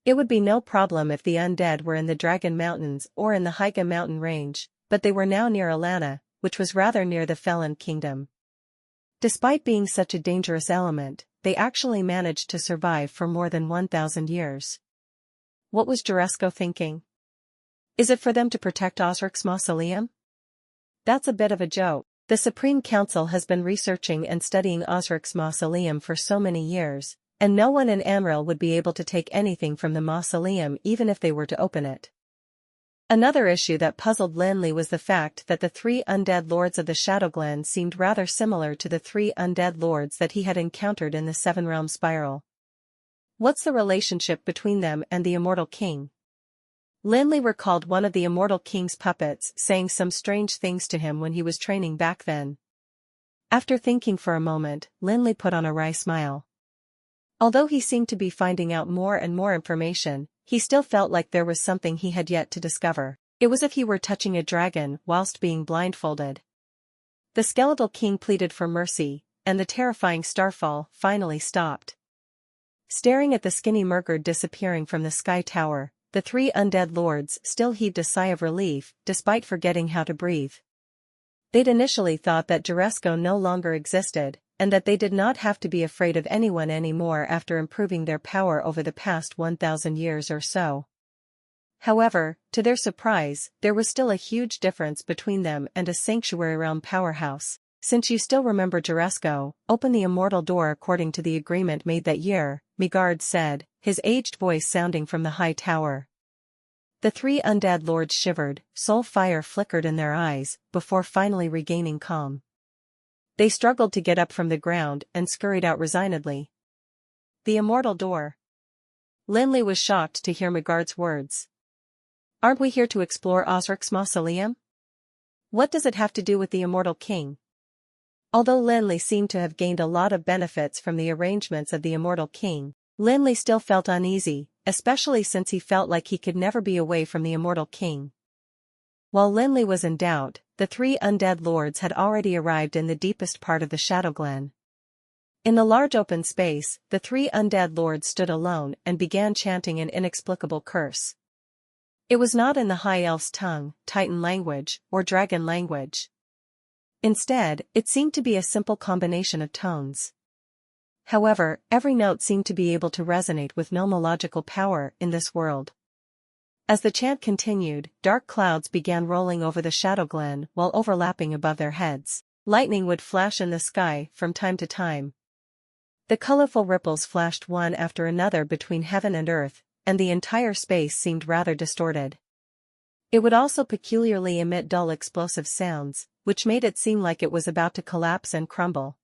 It would be no problem if the undead were in the Dragon Mountains or in the Hyga mountain range, but they were now near Alana, which was rather near the Felon Kingdom. Despite being such a dangerous element, they actually managed to survive for more than 1,000 years. What was Juresco thinking? Is it for them to protect Osric's mausoleum? That's a bit of a joke. The Supreme Council has been researching and studying Osric's mausoleum for so many years, and no one in Amril would be able to take anything from the mausoleum even if they were to open it. Another issue that puzzled Lin Li was the fact that the 3 undead lords of the Shadowglen seemed rather similar to the 3 undead lords that he had encountered in the Seven Realm Spiral. What's the relationship between them and the Immortal King? Lin Li recalled one of the Immortal King's puppets saying some strange things to him when he was training back then. After thinking for a moment, Lin Li put on a wry smile. Although he seemed to be finding out more and more information, he still felt like there was something he had yet to discover. It was as if he were touching a dragon whilst being blindfolded. The Skeletal King pleaded for mercy, and the terrifying starfall finally stopped. Staring at the skinny Murgard disappearing from the sky tower, the 3 undead lords still heaved a sigh of relief, despite forgetting how to breathe. They'd initially thought that Juresco no longer existed, and that they did not have to be afraid of anyone anymore after improving their power over the past 1,000 years or so. However, to their surprise, there was still a huge difference between them and a Sanctuary Realm powerhouse. Since you still remember Juresco, open the immortal door according to the agreement made that year, Migard said, his aged voice sounding from the high tower. The 3 undead lords shivered, soul fire flickered in their eyes, before finally regaining calm. They struggled to get up from the ground and scurried out resignedly. The immortal door. Lin Li was shocked to hear Migard's words. Aren't we here to explore Osric's mausoleum? What does it have to do with the Immortal King? Although Lin Li seemed to have gained a lot of benefits from the arrangements of the Immortal King, Lin Li still felt uneasy, especially since he felt like he could never be away from the Immortal King. While Lin Li was in doubt, the 3 undead lords had already arrived in the deepest part of the Shadowglen. In the large open space, the 3 undead lords stood alone and began chanting an inexplicable curse. It was not in the High Elf's tongue, Titan language, or Dragon language. Instead, it seemed to be a simple combination of tones. However, every note seemed to be able to resonate with nomological power in this world. As the chant continued, dark clouds began rolling over the Shadowglen while overlapping above their heads. Lightning would flash in the sky from time to time. The colorful ripples flashed one after another between heaven and earth, and the entire space seemed rather distorted. It would also peculiarly emit dull explosive sounds, which made it seem like it was about to collapse and crumble.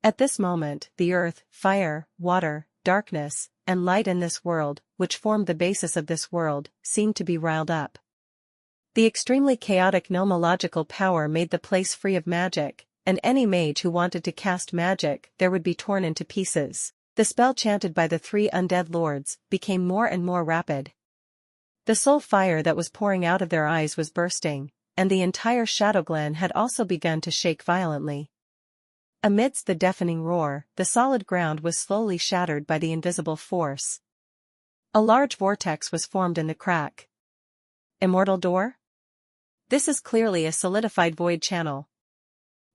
At this moment, the earth, fire, water, darkness, and light in this world, which formed the basis of this world, seemed to be riled up. The extremely chaotic nomological power made the place free of magic, and any mage who wanted to cast magic there would be torn into pieces. The spell chanted by the 3 undead lords became more and more rapid. The soul fire that was pouring out of their eyes was bursting, and the entire Shadowglen had also begun to shake violently. Amidst the deafening roar, the solid ground was slowly shattered by the invisible force. A large vortex was formed in the crack. Immortal door? This is clearly a solidified void channel.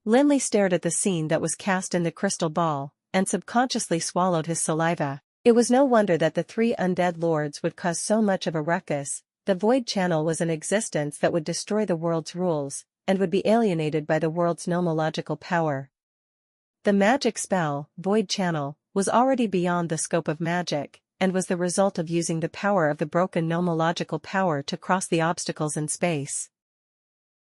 Lin Li stared at the scene that was cast in the crystal ball, and subconsciously swallowed his saliva. It was no wonder that the 3 undead lords would cause so much of a ruckus. The void channel was an existence that would destroy the world's rules, and would be alienated by the world's nomological power. The magic spell, Void Channel, was already beyond the scope of magic, and was the result of using the power of the broken nomological power to cross the obstacles in space.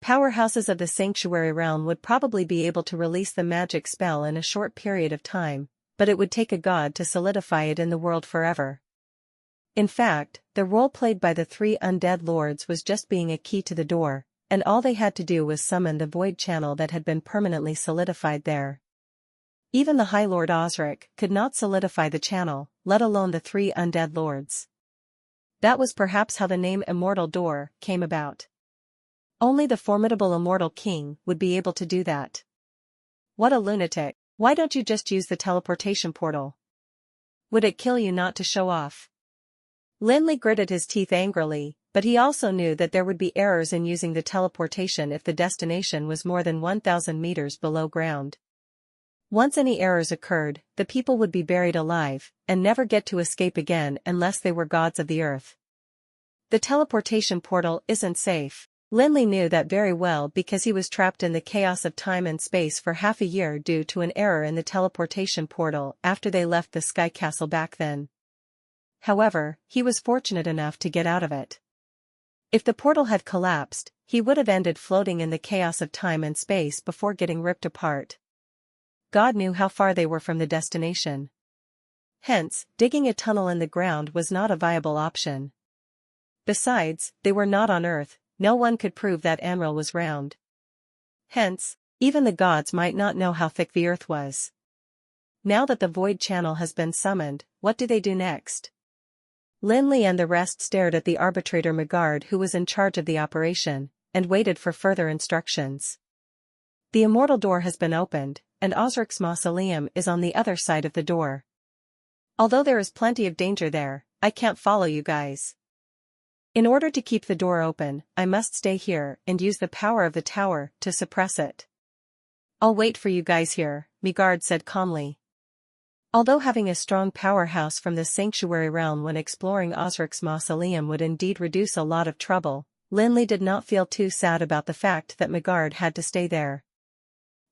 Powerhouses of the sanctuary realm would probably be able to release the magic spell in a short period of time, but it would take a god to solidify it in the world forever. In fact, the role played by the three undead lords was just being a key to the door, and all they had to do was summon the void channel that had been permanently solidified there. Even the High Lord Osric could not solidify the channel, let alone the three undead lords. That was perhaps how the name Immortal Door came about. Only the formidable Immortal King would be able to do that. What a lunatic. Why don't you just use the teleportation portal? Would it kill you not to show off? Lin Li gritted his teeth angrily, but he also knew that there would be errors in using the teleportation if the destination was more than 1,000 meters below ground. Once any errors occurred, the people would be buried alive, and never get to escape again unless they were gods of the earth. The teleportation portal isn't safe. Lin Li knew that very well because he was trapped in the chaos of time and space for half a year due to an error in the teleportation portal after they left the Sky Castle back then. However, he was fortunate enough to get out of it. If the portal had collapsed, he would have ended floating in the chaos of time and space before getting ripped apart. God knew how far they were from the destination. Hence, digging a tunnel in the ground was not a viable option. Besides, they were not on Earth. No one could prove that Anril was round. Hence, even the gods might not know how thick the earth was. Now that the void channel has been summoned, what do they do next? Lin Li and the rest stared at the arbitrator Magard who was in charge of the operation, and waited for further instructions. The immortal door has been opened, and Osric's mausoleum is on the other side of the door. Although there is plenty of danger there, I can't follow you guys. In order to keep the door open, I must stay here and use the power of the tower to suppress it. I'll wait for you guys here, Magard said calmly. Although having a strong powerhouse from the sanctuary realm when exploring Osric's mausoleum would indeed reduce a lot of trouble, Lin Li did not feel too sad about the fact that Magard had to stay there.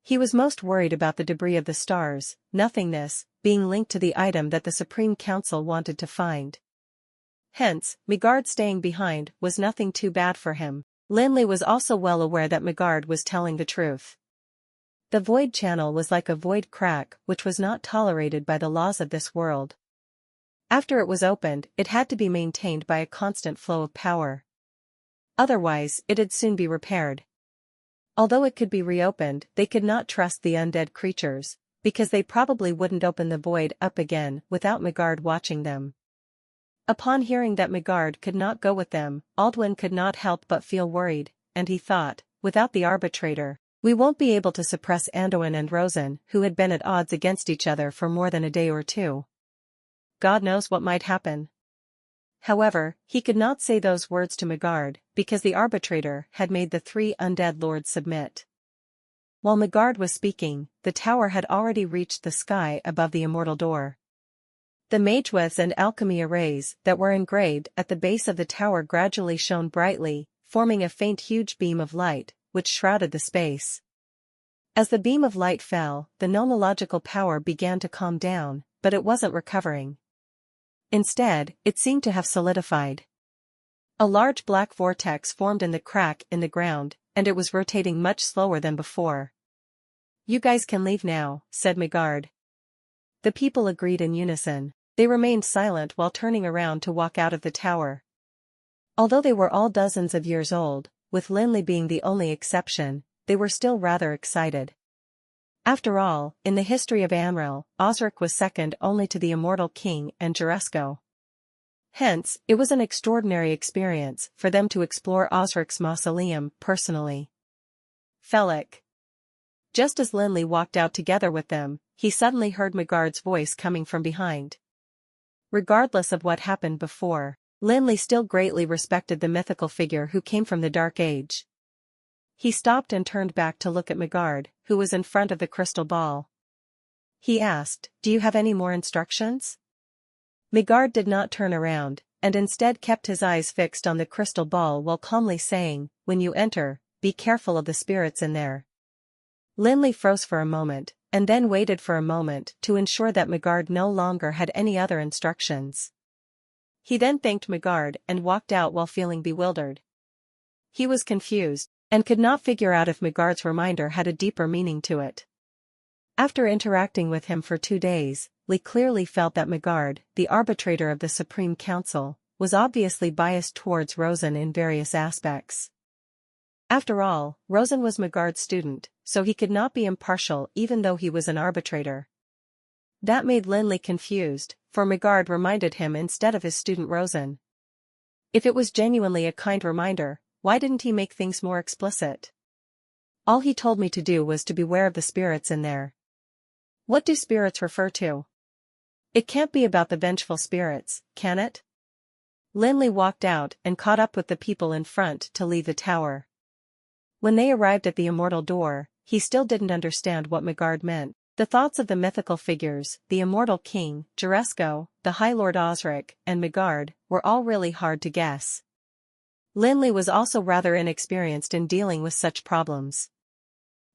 He was most worried about the debris of the stars, nothingness, being linked to the item that the Supreme Council wanted to find. Hence, Magard staying behind was nothing too bad for him. Lin Li was also well aware that Magard was telling the truth. The void channel was like a void crack which was not tolerated by the laws of this world. After it was opened, it had to be maintained by a constant flow of power. Otherwise, it'd soon be repaired. Although it could be reopened, they could not trust the undead creatures, because they probably wouldn't open the void up again without Magard watching them. Upon hearing that Magard could not go with them, Aldwin could not help but feel worried, and he thought, without the arbitrator, we won't be able to suppress Anduin and Rosen, who had been at odds against each other for more than a day or two. God knows what might happen. However, he could not say those words to Magard, because the arbitrator had made the three undead lords submit. While Magard was speaking, the tower had already reached the sky above the immortal door. The Manhwas and alchemy arrays that were engraved at the base of the tower gradually shone brightly, forming a faint huge beam of light, which shrouded the space. As the beam of light fell, the nomological power began to calm down, but it wasn't recovering. Instead, it seemed to have solidified. A large black vortex formed in the crack in the ground, and it was rotating much slower than before. You guys can leave now, said Magard. The people agreed in unison. They remained silent while turning around to walk out of the tower. Although they were all dozens of years old, with Lin Li being the only exception, they were still rather excited. After all, in the history of Anril, Osric was second only to the immortal king and Juresco. Hence, it was an extraordinary experience for them to explore Osric's mausoleum personally. Felik. Just as Lin Li walked out together with them, he suddenly heard Magard's voice coming from behind. Regardless of what happened before, Lin Li still greatly respected the mythical figure who came from the Dark Age. He stopped and turned back to look at Magard, who was in front of the crystal ball. He asked, "Do you have any more instructions?" Magard did not turn around, and instead kept his eyes fixed on the crystal ball while calmly saying, "When you enter, be careful of the spirits in there." Lin Li froze for a moment, and then waited for a moment to ensure that Megard no longer had any other instructions. He then thanked Megard and walked out while feeling bewildered. He was confused, and could not figure out if Megard's reminder had a deeper meaning to it. After interacting with him for 2 days, Li clearly felt that Megard, the arbitrator of the Supreme Council, was obviously biased towards Rosen in various aspects. After all, Rosen was Megard's student, so he could not be impartial even though he was an arbitrator. That made Lin Li confused, for Megard reminded him instead of his student Rosen. If it was genuinely a kind reminder, why didn't he make things more explicit? All he told me to do was to beware of the spirits in there. What do spirits refer to? It can't be about the vengeful spirits, can it? Lin Li walked out and caught up with the people in front to leave the tower. When they arrived at the immortal door, he still didn't understand what Megard meant. The thoughts of the mythical figures, the immortal king, Juresco, the High Lord Osric, and Megard, were all really hard to guess. Lin Li was also rather inexperienced in dealing with such problems.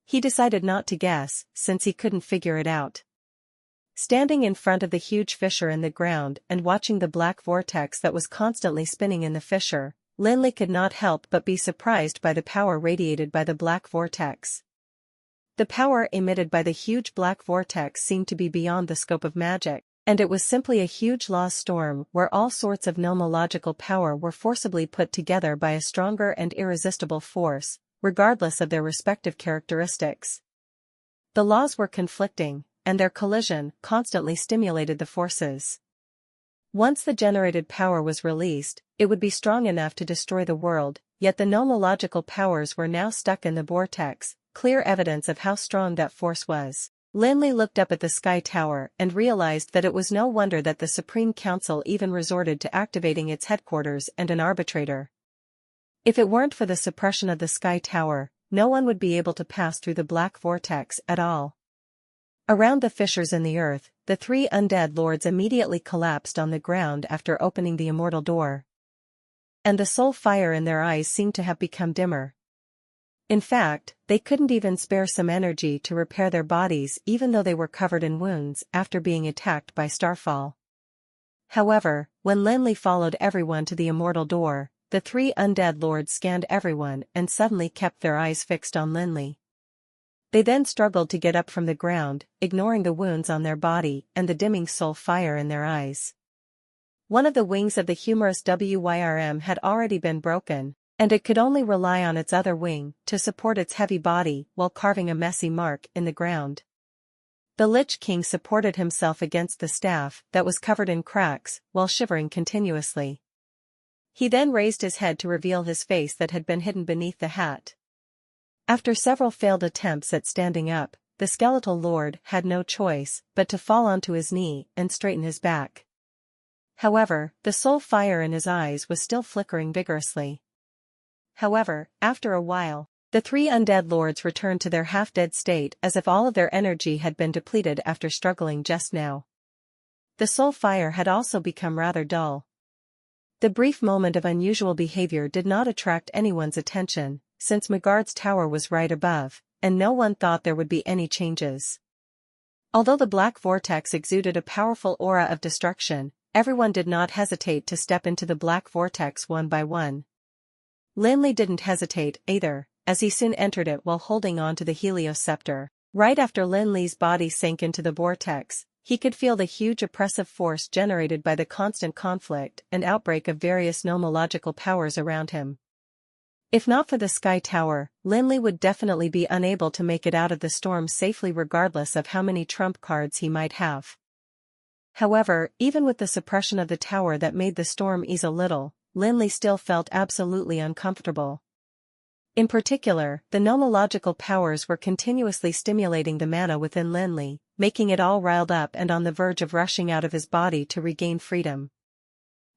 He decided not to guess, since he couldn't figure it out. Standing in front of the huge fissure in the ground and watching the black vortex that was constantly spinning in the fissure, Lin Li could not help but be surprised by the power radiated by the black vortex. The power emitted by the huge black vortex seemed to be beyond the scope of magic, and it was simply a huge lost storm where all sorts of nomological power were forcibly put together by a stronger and irresistible force, regardless of their respective characteristics. The laws were conflicting, and their collision constantly stimulated the forces. Once the generated power was released, it would be strong enough to destroy the world, yet the nomological powers were now stuck in the vortex, clear evidence of how strong that force was. Lin Li looked up at the sky tower and realized that it was no wonder that the Supreme Council even resorted to activating its headquarters and an arbitrator. If it weren't for the suppression of the sky tower, no one would be able to pass through the black vortex at all. Around the fissures in the earth, the 3 undead lords immediately collapsed on the ground after opening the immortal door. And the soul fire in their eyes seemed to have become dimmer. In fact, they couldn't even spare some energy to repair their bodies even though they were covered in wounds after being attacked by starfall. However, when Lin Li followed everyone to the immortal door, the 3 undead lords scanned everyone and suddenly kept their eyes fixed on Lin Li. They then struggled to get up from the ground, ignoring the wounds on their body and the dimming soul fire in their eyes. One of the wings of the humorous WYRM had already been broken, and it could only rely on its other wing to support its heavy body while carving a messy mark in the ground. The Lich King supported himself against the staff that was covered in cracks while shivering continuously. He then raised his head to reveal his face that had been hidden beneath the hat. After several failed attempts at standing up, the skeletal lord had no choice but to fall onto his knee and straighten his back. However, the soul fire in his eyes was still flickering vigorously. However, after a while, the 3 undead lords returned to their half-dead state as if all of their energy had been depleted after struggling just now. The soul fire had also become rather dull. The brief moment of unusual behavior did not attract anyone's attention, since Megard's tower was right above, and no one thought there would be any changes. Although the black vortex exuded a powerful aura of destruction, everyone did not hesitate to step into the black vortex one by one. Lin Li didn't hesitate either, as he soon entered it while holding on to the Helios scepter. Right after Lin Li's body sank into the vortex, he could feel the huge oppressive force generated by the constant conflict and outbreak of various nomological powers around him. If not for the Sky Tower, Lin Li would definitely be unable to make it out of the storm safely regardless of how many trump cards he might have. However, even with the suppression of the tower that made the storm ease a little, Lin Li still felt absolutely uncomfortable. In particular, the nomological powers were continuously stimulating the mana within Lin Li, making it all riled up and on the verge of rushing out of his body to regain freedom.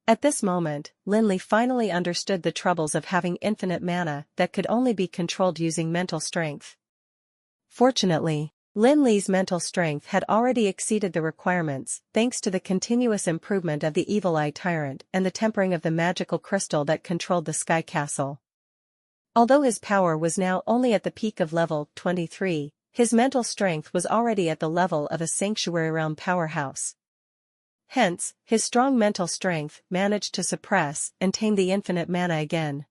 At this moment, Lin Li finally understood the troubles of having infinite mana that could only be controlled using mental strength. Fortunately, Lin Li's mental strength had already exceeded the requirements thanks to the continuous improvement of the Evil Eye Tyrant and the tempering of the magical crystal that controlled the Sky Castle. Although his power was now only at the peak of level 23, His mental strength was already at the level of a sanctuary realm powerhouse. Hence, his strong mental strength managed to suppress and tame the infinite mana again.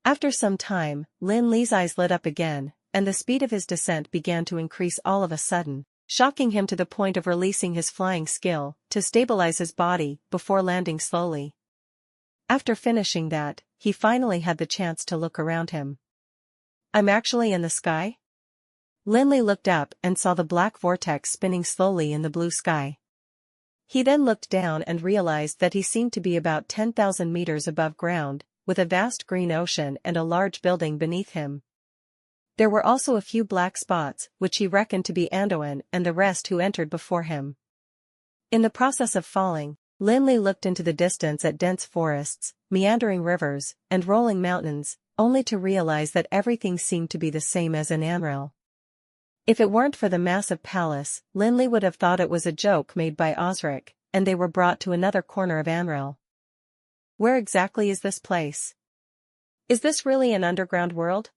After some time, Lin Li's eyes lit up again, and the speed of his descent began to increase all of a sudden, shocking him to the point of releasing his flying skill to stabilize his body before landing slowly. After finishing that, he finally had the chance to look around him. I'm actually in the sky? Lin Li looked up and saw the black vortex spinning slowly in the blue sky. He then looked down and realized that he seemed to be about 10,000 meters above ground, with a vast green ocean and a large building beneath him. There were also a few black spots, which he reckoned to be Anduin and the rest who entered before him. In the process of falling, Lin Li looked into the distance at dense forests, meandering rivers, and rolling mountains, only to realize that everything seemed to be the same as in Anril. If it weren't for the massive palace, Lin Li would have thought it was a joke made by Osric, and they were brought to another corner of Anril. Where exactly is this place? Is this really an underground world?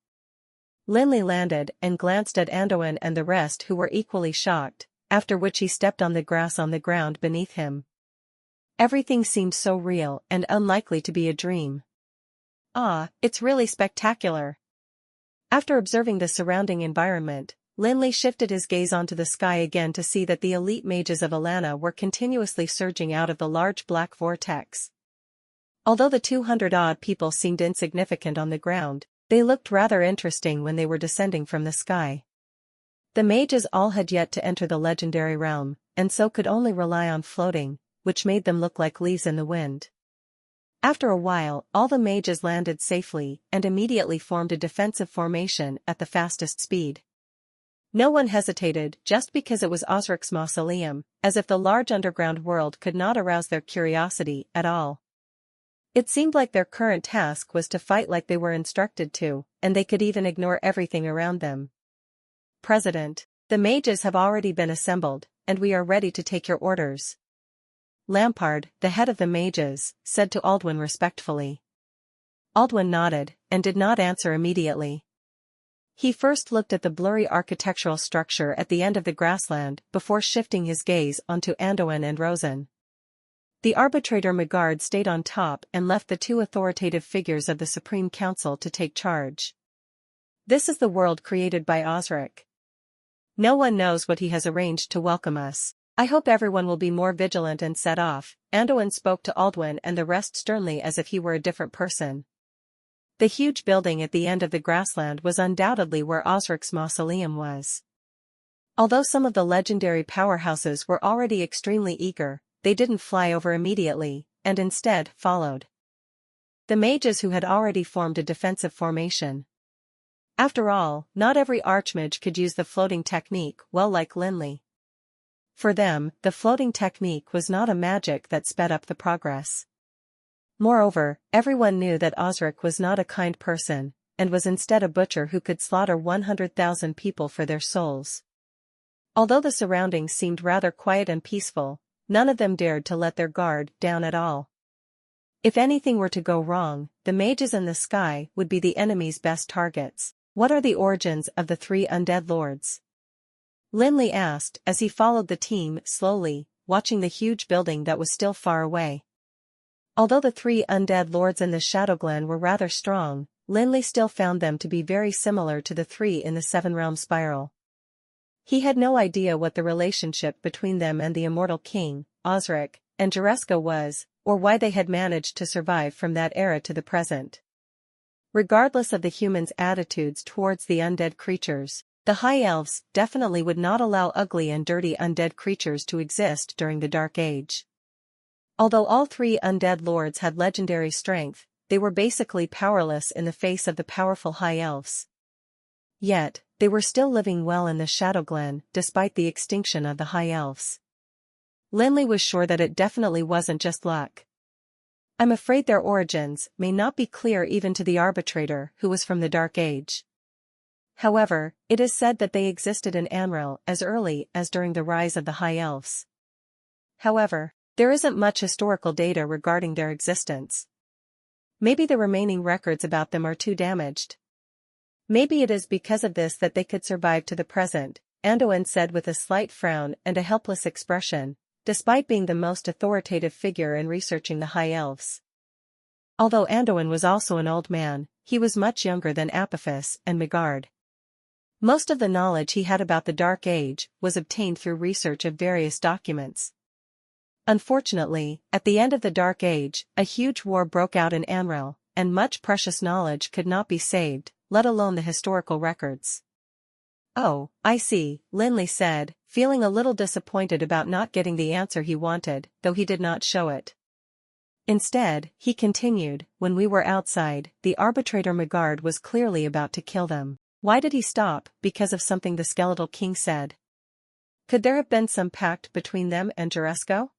Lin Li landed and glanced at Anduin and the rest who were equally shocked, after which he stepped on the grass on the ground beneath him. Everything seemed so real and unlikely to be a dream. Ah, it's really spectacular. After observing the surrounding environment, Lin Li shifted his gaze onto the sky again to see that the elite mages of Alana were continuously surging out of the large black vortex. Although the 200-odd people seemed insignificant on the ground, they looked rather interesting when they were descending from the sky. The mages all had yet to enter the legendary realm, and so could only rely on floating, which made them look like leaves in the wind. After a while, all the mages landed safely and immediately formed a defensive formation at the fastest speed. No one hesitated just because it was Osric's mausoleum, as if the large underground world could not arouse their curiosity at all. It seemed like their current task was to fight like they were instructed to, and they could even ignore everything around them. President, the mages have already been assembled, and we are ready to take your orders. Lampard, the head of the mages, said to Aldwin respectfully. Aldwin nodded, and did not answer immediately. He first looked at the blurry architectural structure at the end of the grassland before shifting his gaze onto Anduin and Rosen. The arbitrator Magard stayed on top and left the two authoritative figures of the Supreme Council to take charge. This is the world created by Osric. No one knows what he has arranged to welcome us. I hope everyone will be more vigilant and set off. Anduin spoke to Aldwin and the rest sternly as if he were a different person. The huge building at the end of the grassland was undoubtedly where Osric's mausoleum was. Although some of the legendary powerhouses were already extremely eager, they didn't fly over immediately, and instead followed the mages who had already formed a defensive formation. After all, not every archmage could use the floating technique well like Lin Li. For them, the floating technique was not a magic that sped up the progress. Moreover, everyone knew that Osric was not a kind person, and was instead a butcher who could slaughter 100,000 people for their souls. Although the surroundings seemed rather quiet and peaceful, none of them dared to let their guard down at all. If anything were to go wrong, the mages in the sky would be the enemy's best targets. What are the origins of the three undead lords? Lin Li asked as he followed the team slowly, watching the huge building that was still far away. Although the three undead lords in the Shadowglen were rather strong, Lin Li still found them to be very similar to the three in the Seven-Realm Spiral. He had no idea what the relationship between them and the immortal king, Osric, and Jareska was, or why they had managed to survive from that era to the present. Regardless of the humans' attitudes towards the undead creatures, the High Elves definitely would not allow ugly and dirty undead creatures to exist during the Dark Age. Although all three undead lords had legendary strength, they were basically powerless in the face of the powerful High Elves. Yet, they were still living well in the Shadowglen despite the extinction of the High Elves. Lin Li was sure that it definitely wasn't just luck. I'm afraid their origins may not be clear even to the arbitrator who was from the Dark Age. However, it is said that they existed in Anril as early as during the rise of the High Elves. However, there isn't much historical data regarding their existence. Maybe the remaining records about them are too damaged. Maybe it is because of this that they could survive to the present, Anduin said with a slight frown and a helpless expression, despite being the most authoritative figure in researching the High Elves. Although Anduin was also an old man, he was much younger than Apophis and Megard. Most of the knowledge he had about the Dark Age was obtained through research of various documents. Unfortunately, at the end of the Dark Age, a huge war broke out in Amril, and much precious knowledge could not be saved, let alone the historical records. "Oh, I see," Lin Li said, feeling a little disappointed about not getting the answer he wanted, though he did not show it. Instead, he continued, "When we were outside, the arbitrator Megard was clearly about to kill them. Why did he stop? Because of something the Skeletal King said. Could there have been some pact between them and Juresko?"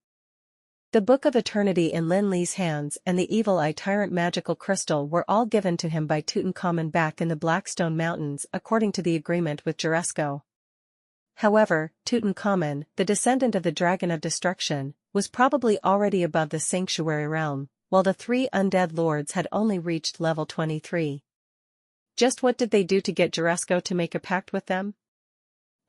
The Book of Eternity in Lin Li's hands and the Evil Eye Tyrant magical crystal were all given to him by Tutankhamun back in the Blackstone Mountains according to the agreement with Juresko. However, Tutankhamun, the descendant of the Dragon of Destruction, was probably already above the Sanctuary realm, while the three undead lords had only reached level 23. Just what did they do to get Juresko to make a pact with them?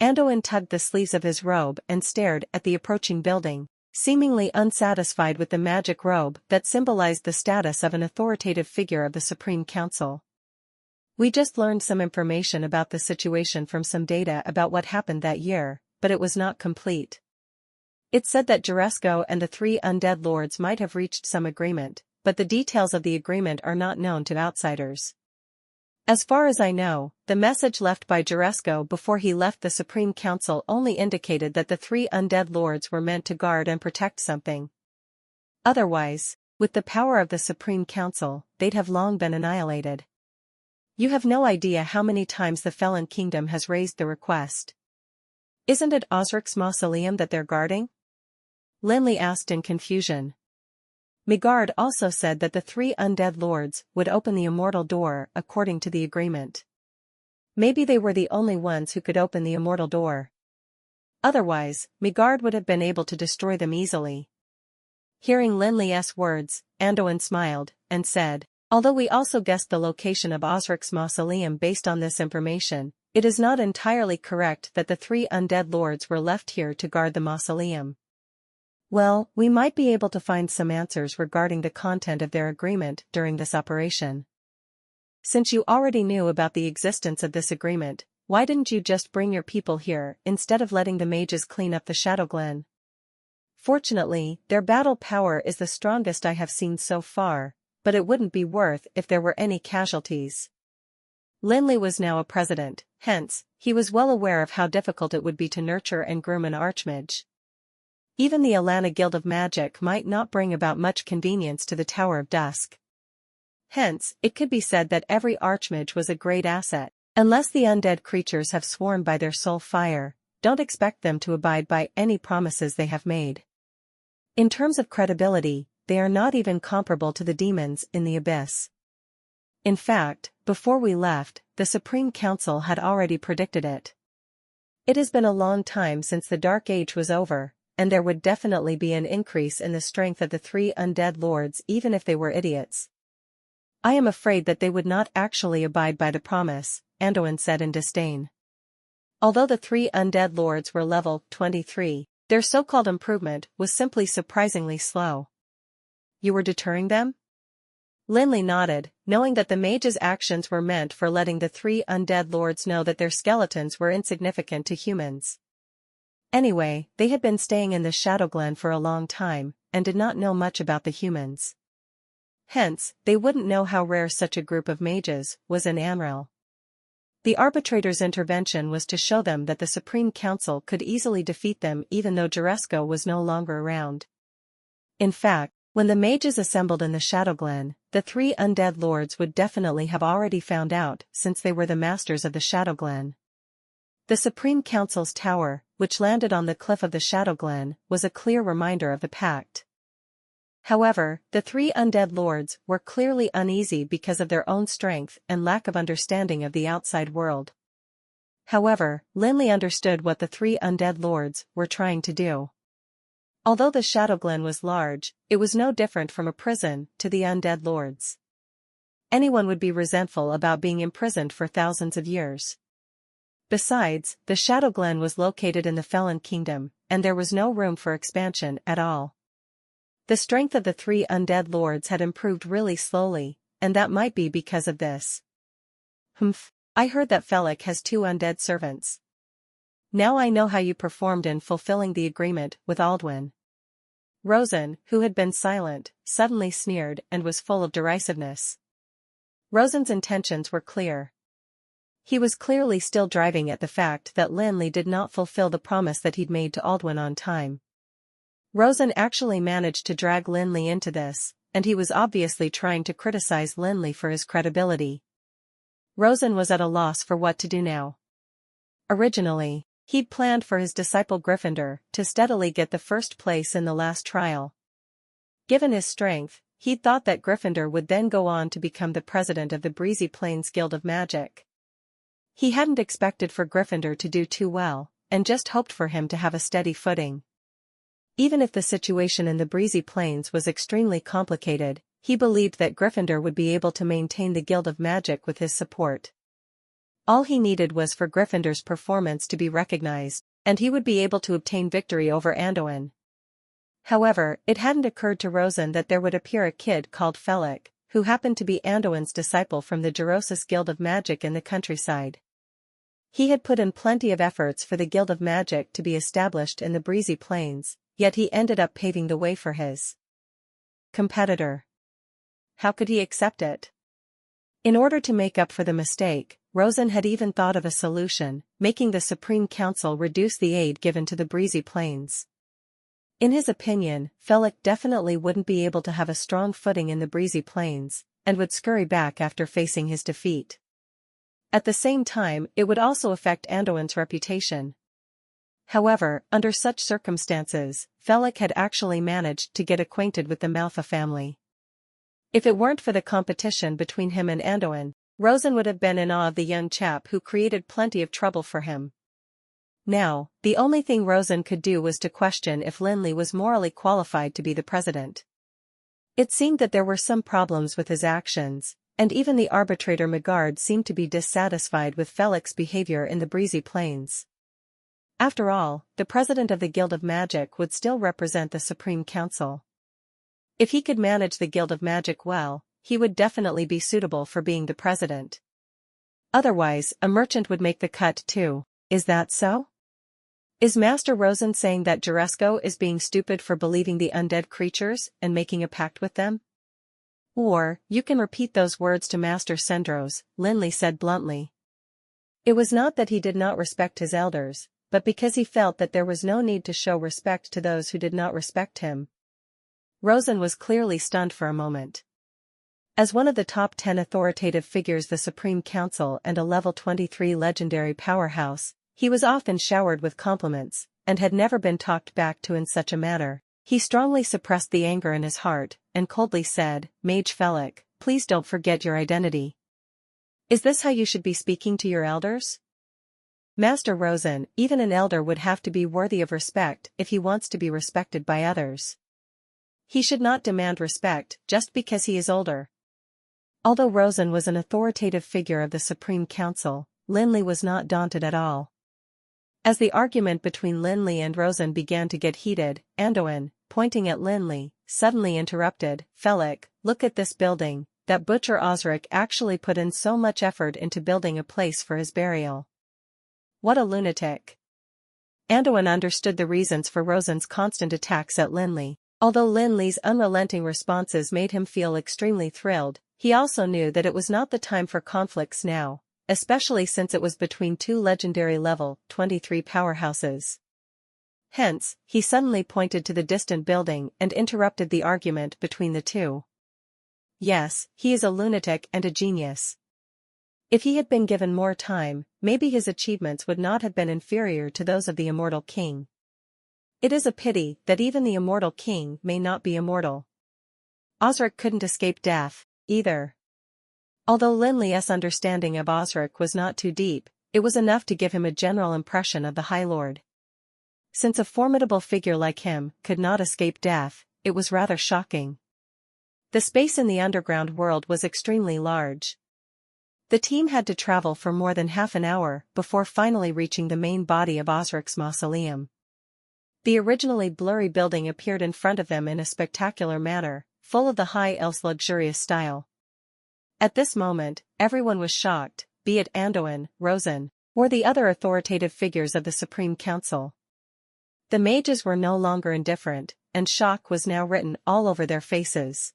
Anduin tugged the sleeves of his robe and stared at the approaching building, seemingly unsatisfied with the magic robe that symbolized the status of an authoritative figure of the Supreme Council. "We just learned some information about the situation from some data about what happened that year, but it was not complete. It said that Juresko and the three undead lords might have reached some agreement, but the details of the agreement are not known to outsiders. As far as I know, the message left by Juresko before he left the Supreme Council only indicated that the three undead lords were meant to guard and protect something. Otherwise, with the power of the Supreme Council, they'd have long been annihilated. You have no idea how many times the Felon Kingdom has raised the request. Isn't it Osric's mausoleum that they're guarding?" Lin Li asked in confusion. Megard also said that the three undead lords would open the immortal door according to the agreement. Maybe they were the only ones who could open the immortal door. Otherwise, Megard would have been able to destroy them easily. Hearing Lin Li's words, Anduin smiled, and said, "Although we also guessed the location of Osric's mausoleum based on this information, it is not entirely correct that the three undead lords were left here to guard the mausoleum. Well, we might be able to find some answers regarding the content of their agreement during this operation. Since you already knew about the existence of this agreement, why didn't you just bring your people here instead of letting the mages clean up the Shadow Glen? Fortunately, their battle power is the strongest I have seen so far, but it wouldn't be worth if there were any casualties." Lin Li was now a president, hence, he was well aware of how difficult it would be to nurture and groom an archmage. Even the Alana Guild of Magic might not bring about much convenience to the Tower of Dusk. Hence, it could be said that every archmage was a great asset. Unless the undead creatures have sworn by their soul fire, don't expect them to abide by any promises they have made. In terms of credibility, they are not even comparable to the demons in the abyss. In fact, before we left, the Supreme Council had already predicted it. It has been a long time since the Dark Age was over, and there would definitely be an increase in the strength of the three undead lords even if they were idiots. "I am afraid that they would not actually abide by the promise," Anduin said in disdain. Although the three undead lords were level 23, their so-called improvement was simply surprisingly slow. "You were deterring them?" Lin Li nodded, knowing that the mage's actions were meant for letting the three undead lords know that their skeletons were insignificant to humans. Anyway, they had been staying in the Shadow Glen for a long time, and did not know much about the humans. Hence, they wouldn't know how rare such a group of mages was in Amril. The arbitrator's intervention was to show them that the Supreme Council could easily defeat them even though Juresko was no longer around. In fact, when the mages assembled in the Shadow Glen, the three undead lords would definitely have already found out since they were the masters of the Shadow Glen. The Supreme Council's tower, which landed on the cliff of the Shadow Glen, was a clear reminder of the pact. However, the three undead lords were clearly uneasy because of their own strength and lack of understanding of the outside world. However, Lin Li understood what the three undead lords were trying to do. Although the Shadow Glen was large, it was no different from a prison to the undead lords. anyone would be resentful about being imprisoned for thousands of years. Besides, the Shadow Glen was located in the Felon Kingdom, and there was no room for expansion at all. The strength of the three undead lords had improved really slowly, and that might be because of this. Humph, I heard that Felix has 2 undead servants. Now I know how you performed in fulfilling the agreement with Aldwin. Rosen, who had been silent, suddenly sneered and was full of derisiveness. Rosen's intentions were clear. He was clearly still driving at the fact that Lin Li did not fulfill the promise that he'd made to Aldwin on time. Rosen actually managed to drag Lin Li into this, and he was obviously trying to criticize Lin Li for his credibility. Rosen was at a loss for what to do now. Originally, he'd planned for his disciple Gryffindor to steadily get the first place in the last trial. Given his strength, he'd thought that Gryffindor would then go on to become the president of the Breezy Plains Guild of Magic. He hadn't expected for Gryffindor to do too well, and just hoped for him to have a steady footing. Even if the situation in the Breezy Plains was extremely complicated, he believed that Gryffindor would be able to maintain the Guild of Magic with his support. All he needed was for Gryffindor's performance to be recognized, and he would be able to obtain victory over Anduin. However, it hadn't occurred to Rosen that there would appear a kid called Felix, who happened to be Anduin's disciple from the Gerosis Guild of Magic in the countryside. He had put in plenty of efforts for the Guild of Magic to be established in the Breezy Plains, yet he ended up paving the way for his competitor. How could he accept it? In order to make up for the mistake, Rosen had even thought of a solution, making the Supreme Council reduce the aid given to the Breezy Plains. In his opinion, Felix definitely wouldn't be able to have a strong footing in the Breezy Plains, and would scurry back after facing his defeat. At the same time, it would also affect Anduin's reputation. However, under such circumstances, Felix had actually managed to get acquainted with the Manhwa family. If it weren't for the competition between him and Anduin, Rosen would have been in awe of the young chap who created plenty of trouble for him. Now, the only thing Rosen could do was to question if Lin Li was morally qualified to be the president. It seemed that there were some problems with his actions, and even the arbitrator Magard seemed to be dissatisfied with Felix's behavior in the Breezy Plains. After all, the president of the Guild of Magic would still represent the Supreme Council. If he could manage the Guild of Magic well, he would definitely be suitable for being the president. Otherwise, a merchant would make the cut too. Is that so? Is Master Rosen saying that Juresco is being stupid for believing the undead creatures and making a pact with them? Or, you can repeat those words to Master Sendros, Lin Li said bluntly. It was not that he did not respect his elders, but because he felt that there was no need to show respect to those who did not respect him. Rosen was clearly stunned for a moment. As one of the top 10 authoritative figures the Supreme Council and a level 23 legendary powerhouse, he was often showered with compliments, and had never been talked back to in such a manner. He strongly suppressed the anger in his heart, and coldly said, "Mage Felix, please don't forget your identity. Is this how you should be speaking to your elders?" Master Rosen, even an elder would have to be worthy of respect if he wants to be respected by others. He should not demand respect just because he is older. Although Rosen was an authoritative figure of the Supreme Council, Lin Li was not daunted at all. As the argument between Lin Li and Rosen began to get heated, Anduin, pointing at Lin Li, suddenly interrupted, "Felix, look at this building. That butcher Osric actually put in so much effort into building a place for his burial. What a lunatic." Anduin understood the reasons for Rosen's constant attacks at Lin Li. Although Lin Li's unrelenting responses made him feel extremely thrilled, he also knew that it was not the time for conflicts now, especially since it was between 2 legendary level 23 powerhouses. Hence, he suddenly pointed to the distant building and interrupted the argument between the two. Yes, he is a lunatic and a genius. If he had been given more time, maybe his achievements would not have been inferior to those of the immortal king. It is a pity that even the immortal king may not be immortal. Osric couldn't escape death, either. Although Lin Li's understanding of Osric was not too deep, it was enough to give him a general impression of the High Lord. Since a formidable figure like him could not escape death, it was rather shocking. The space in the underground world was extremely large. The team had to travel for more than half an hour before finally reaching the main body of Osric's mausoleum. The originally blurry building appeared in front of them in a spectacular manner, full of the high elf's luxurious style. At this moment, everyone was shocked, be it Anduin, Rosen, or the other authoritative figures of the Supreme Council. The mages were no longer indifferent, and shock was now written all over their faces.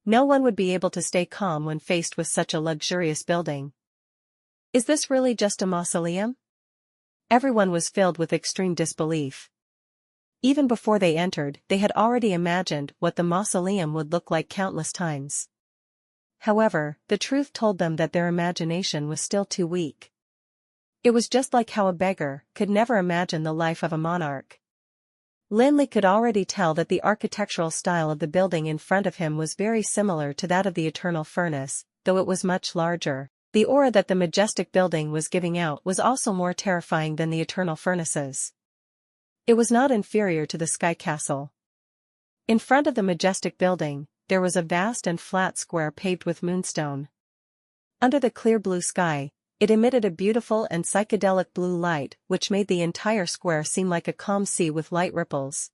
No one would be able to stay calm when faced with such a luxurious building. Is this really just a mausoleum? Everyone was filled with extreme disbelief. Even before they entered, they had already imagined what the mausoleum would look like countless times. However, the truth told them that their imagination was still too weak. It was just like how a beggar could never imagine the life of a monarch. Lin Li could already tell that the architectural style of the building in front of him was very similar to that of the Eternal Furnace, though it was much larger. The aura that the majestic building was giving out was also more terrifying than the Eternal Furnace's. It was not inferior to the Sky Castle. In front of the majestic building, there was a vast and flat square paved with moonstone. Under the clear blue sky, it emitted a beautiful and psychedelic blue light which made the entire square seem like a calm sea with light ripples.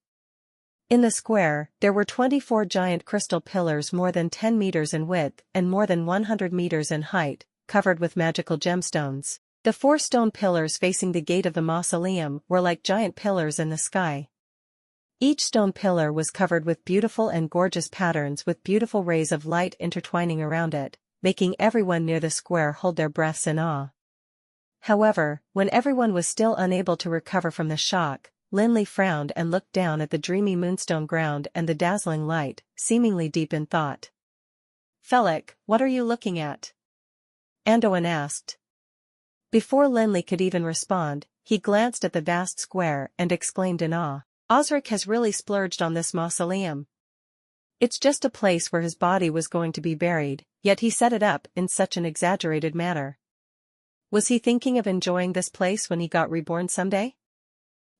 In the square, there were 24 giant crystal pillars more than 10 meters in width and more than 100 meters in height, covered with magical gemstones. The 4 stone pillars facing the gate of the mausoleum were like giant pillars in the sky. Each stone pillar was covered with beautiful and gorgeous patterns with beautiful rays of light intertwining around it, making everyone near the square hold their breaths in awe. However, when everyone was still unable to recover from the shock, Lin Li frowned and looked down at the dreamy moonstone ground and the dazzling light, seemingly deep in thought. "Felix, what are you looking at?" Anduin asked. Before Lin Li could even respond, he glanced at the vast square and exclaimed in awe, "Osric has really splurged on this mausoleum. It's just a place where his body was going to be buried, yet he set it up in such an exaggerated manner. Was he thinking of enjoying this place when he got reborn someday?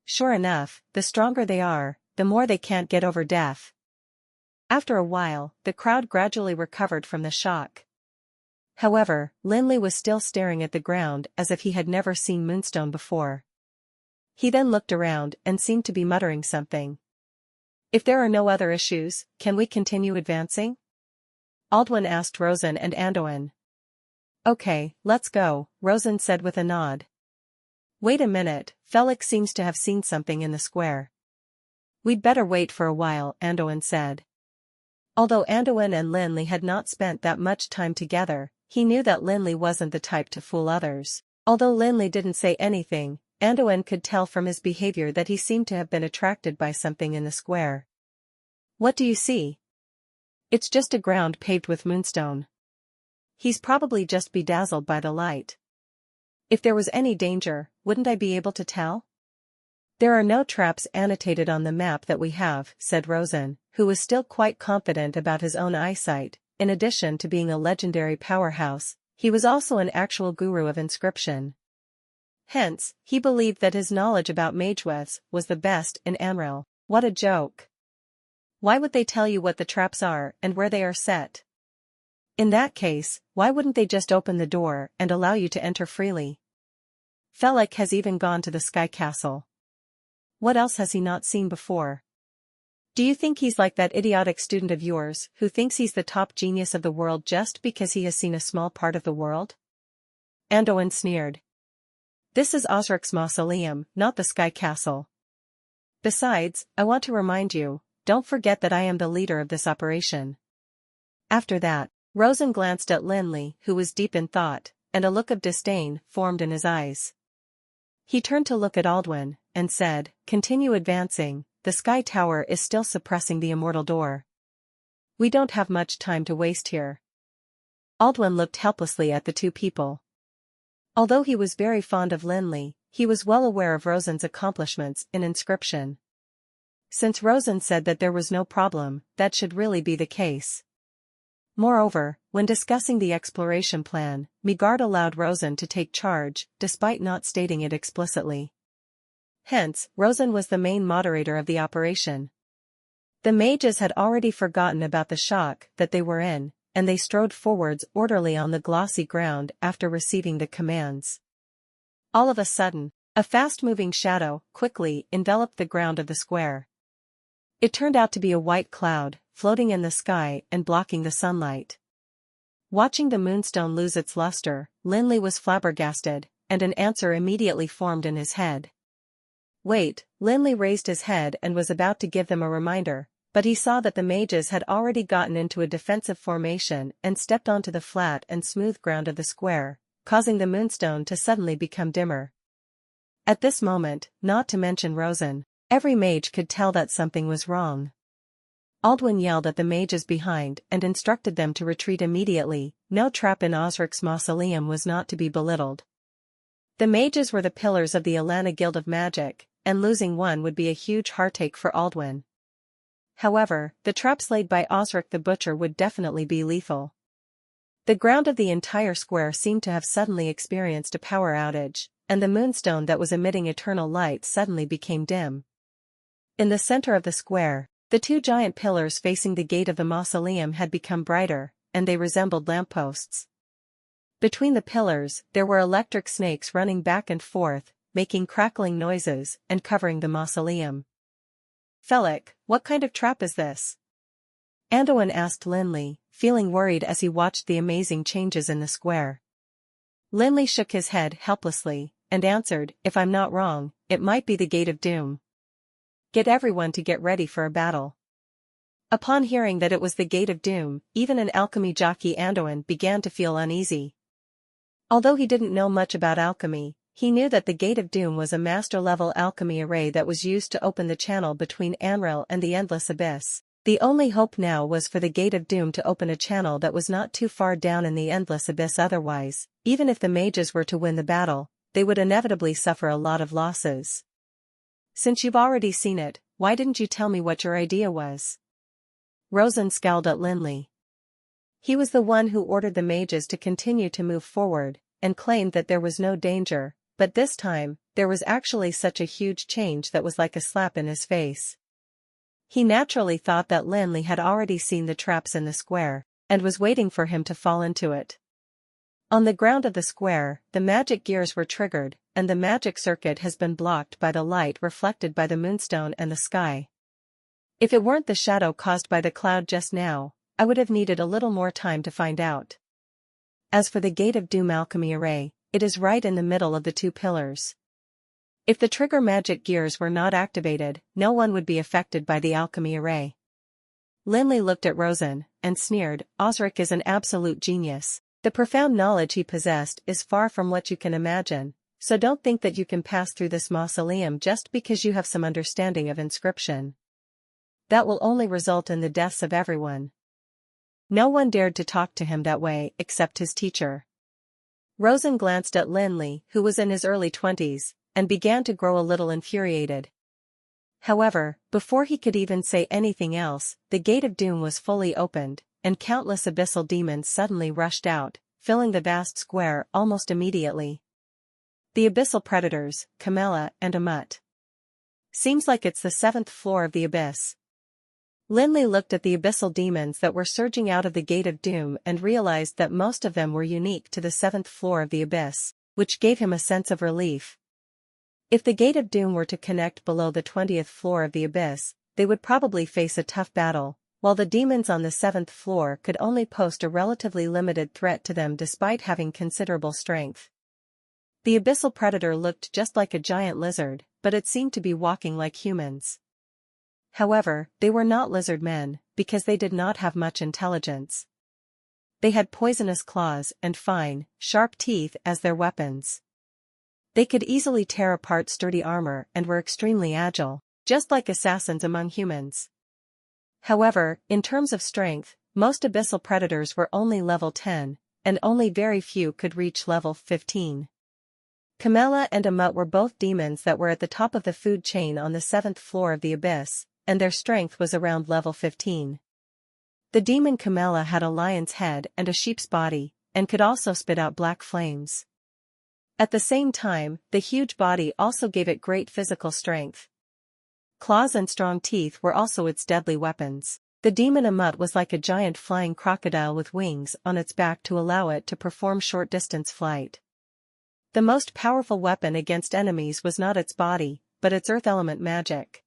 Sure enough, the stronger they are, the more they can't get over death." After a while, the crowd gradually recovered from the shock. However, Lin Li was still staring at the ground as if he had never seen moonstone before. He then looked around and seemed to be muttering something. "If there are no other issues, can we continue advancing?" Aldwin asked Rosen and Anduin. "Okay, let's go," Rosen said with a nod. "Wait a minute, Felix seems to have seen something in the square." "We'd better wait for a while," Anduin said. Although Anduin and Lin Li had not spent that much time together, he knew that Lin Li wasn't the type to fool others. Although Lin Li didn't say anything, Anduin could tell from his behavior that he seemed to have been attracted by something in the square. "What do you see?" "It's just a ground paved with moonstone." "He's probably just bedazzled by the light." "If there was any danger, wouldn't I be able to tell?" "There are no traps annotated on the map that we have," said Rosen, who was still quite confident about his own eyesight. In addition to being a legendary powerhouse, he was also an actual guru of inscription. Hence, he believed that his knowledge about mages was the best in Amril. What a joke. Why would they tell you what the traps are and where they are set? In that case, why wouldn't they just open the door and allow you to enter freely? Felix has even gone to the Sky Castle. What else has he not seen before? Do you think he's like that idiotic student of yours who thinks he's the top genius of the world just because he has seen a small part of the world? Anduin sneered. This is Osric's mausoleum, not the Sky Castle. Besides, I want to remind you, don't forget that I am the leader of this operation. After that, Rosen glanced at Lin Li, who was deep in thought, and a look of disdain formed in his eyes. He turned to look at Aldwin, and said, "Continue advancing, the Sky Tower is still suppressing the immortal door. We don't have much time to waste here." Aldwin looked helplessly at the two people. Although he was very fond of Lin Li, he was well aware of Rosen's accomplishments in inscription. Since Rosen said that there was no problem, that should really be the case. Moreover, when discussing the exploration plan, Migard allowed Rosen to take charge, despite not stating it explicitly. Hence, Rosen was the main moderator of the operation. The mages had already forgotten about the shock that they were in, and they strode forwards orderly on the glossy ground after receiving the commands. All of a sudden, a fast-moving shadow quickly enveloped the ground of the square. It turned out to be a white cloud, floating in the sky and blocking the sunlight. Watching the moonstone lose its luster, Lin Li was flabbergasted, and an answer immediately formed in his head. Wait, Lin Li raised his head and was about to give them a reminder, but he saw that the mages had already gotten into a defensive formation and stepped onto the flat and smooth ground of the square, causing the moonstone to suddenly become dimmer. At this moment, not to mention Rosen, every mage could tell that something was wrong. Aldwin yelled at the mages behind and instructed them to retreat immediately. No trap in Osric's mausoleum was not to be belittled. The mages were the pillars of the Alana Guild of Magic, and losing one would be a huge heartache for Aldwin. However, the traps laid by Osric the Butcher would definitely be lethal. The ground of the entire square seemed to have suddenly experienced a power outage, and the moonstone that was emitting eternal light suddenly became dim. In the center of the square, the two giant pillars facing the gate of the mausoleum had become brighter, and they resembled lampposts. Between the pillars, there were electric snakes running back and forth, making crackling noises and covering the mausoleum. Felix, what kind of trap is this? Anduin asked Lin Li, feeling worried as he watched the amazing changes in the square. Lin Li shook his head helplessly, and answered, if I'm not wrong, it might be the Gate of Doom. Get everyone to get ready for a battle. Upon hearing that it was the Gate of Doom, even an alchemy jockey Anduin began to feel uneasy. Although he didn't know much about alchemy, he knew that the Gate of Doom was a master-level alchemy array that was used to open the channel between Anril and the Endless Abyss. The only hope now was for the Gate of Doom to open a channel that was not too far down in the Endless Abyss. Otherwise, even if the mages were to win the battle, they would inevitably suffer a lot of losses. Since you've already seen it, why didn't you tell me what your idea was? Rosen scowled at Lin Li. He was the one who ordered the mages to continue to move forward, and claimed that there was no danger, but this time, there was actually such a huge change that was like a slap in his face. He naturally thought that Lin Li had already seen the traps in the square, and was waiting for him to fall into it. On the ground of the square, the magic gears were triggered, and the magic circuit has been blocked by the light reflected by the moonstone and the sky. If it weren't the shadow caused by the cloud just now, I would have needed a little more time to find out. As for the Gate of Doom alchemy array, it is right in the middle of the two pillars. If the trigger magic gears were not activated, no one would be affected by the alchemy array. Lin Li looked at Rosen, and sneered, Osric is an absolute genius. The profound knowledge he possessed is far from what you can imagine, so don't think that you can pass through this mausoleum just because you have some understanding of inscription. That will only result in the deaths of everyone. No one dared to talk to him that way except his teacher. Rosen glanced at Lin Li, who was in his early 20s, and began to grow a little infuriated. However, before he could even say anything else, the Gate of Doom was fully opened, and countless abyssal demons suddenly rushed out, filling the vast square almost immediately. The abyssal predators, Camilla and Amut. Seems like it's the 7th floor of the abyss. Lin Li looked at the abyssal demons that were surging out of the Gate of Doom and realized that most of them were unique to the 7th floor of the abyss, which gave him a sense of relief. If the Gate of Doom were to connect below the 20th floor of the abyss, they would probably face a tough battle, while the demons on the 7th floor could only pose a relatively limited threat to them despite having considerable strength. The abyssal predator looked just like a giant lizard, but it seemed to be walking like humans. However, they were not lizard men, because they did not have much intelligence. They had poisonous claws and fine, sharp teeth as their weapons. They could easily tear apart sturdy armor and were extremely agile, just like assassins among humans. However, in terms of strength, most abyssal predators were only level 10, and only very few could reach level 15. Camilla and Amut were both demons that were at the top of the food chain on the 7th floor of the abyss, and their strength was around level 15. The demon Camilla had a lion's head and a sheep's body, and could also spit out black flames. At the same time, the huge body also gave it great physical strength. Claws and strong teeth were also its deadly weapons. The demon Amut was like a giant flying crocodile with wings on its back to allow it to perform short-distance flight. The most powerful weapon against enemies was not its body, but its earth element magic.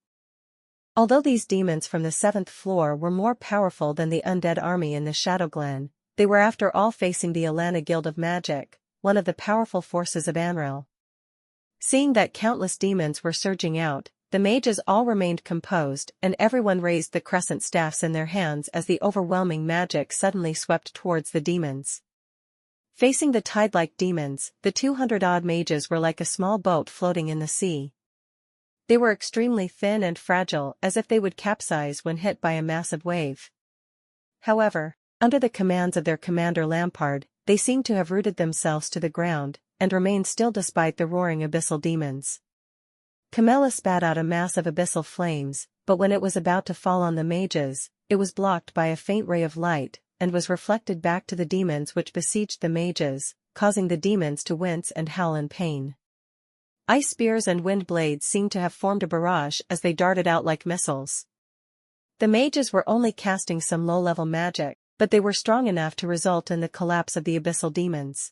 Although these demons from the 7th floor were more powerful than the undead army in the Shadow Glen, they were after all facing the Alana Guild of Magic, one of the powerful forces of Anril. Seeing that countless demons were surging out, the mages all remained composed and everyone raised the crescent staffs in their hands as the overwhelming magic suddenly swept towards the demons. Facing the tide-like demons, the 200-odd mages were like a small boat floating in the sea. They were extremely thin and fragile, as if they would capsize when hit by a massive wave. However, under the commands of their commander Lampard, they seemed to have rooted themselves to the ground, and remained still despite the roaring abyssal demons. Camilla spat out a mass of abyssal flames, but when it was about to fall on the mages, it was blocked by a faint ray of light, and was reflected back to the demons which besieged the mages, causing the demons to wince and howl in pain. Ice spears and wind blades seemed to have formed a barrage as they darted out like missiles. The mages were only casting some low-level magic, but they were strong enough to result in the collapse of the abyssal demons.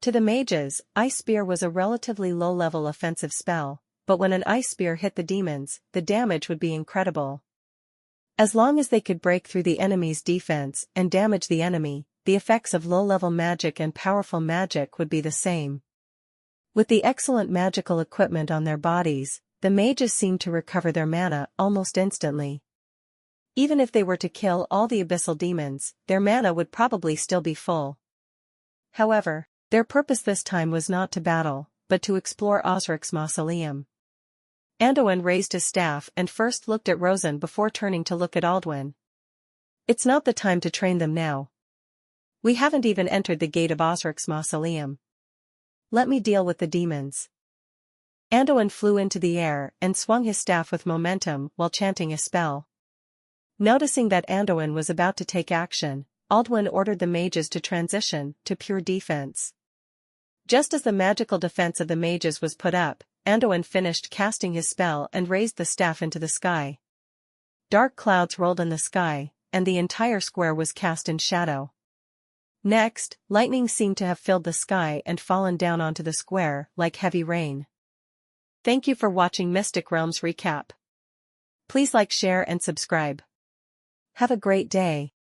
To the mages, Ice Spear was a relatively low-level offensive spell, but when an ice spear hit the demons, the damage would be incredible. As long as they could break through the enemy's defense and damage the enemy, the effects of low-level magic and powerful magic would be the same. With the excellent magical equipment on their bodies, the mages seemed to recover their mana almost instantly. Even if they were to kill all the abyssal demons, their mana would probably still be full. However, their purpose this time was not to battle, but to explore Osric's mausoleum. Anduin raised his staff and first looked at Rosen before turning to look at Aldwin. It's not the time to train them now. We haven't even entered the gate of Osric's mausoleum. Let me deal with the demons. Anduin flew into the air and swung his staff with momentum while chanting a spell. Noticing that Anduin was about to take action, Aldwin ordered the mages to transition to pure defense. Just as the magical defense of the mages was put up, Anduin finished casting his spell and raised the staff into the sky. Dark clouds rolled in the sky, and the entire square was cast in shadow. Next, lightning seemed to have filled the sky and fallen down onto the square like heavy rain. Thank you for watching Mystic Realms Recap. Please like, share and subscribe. Have a great day.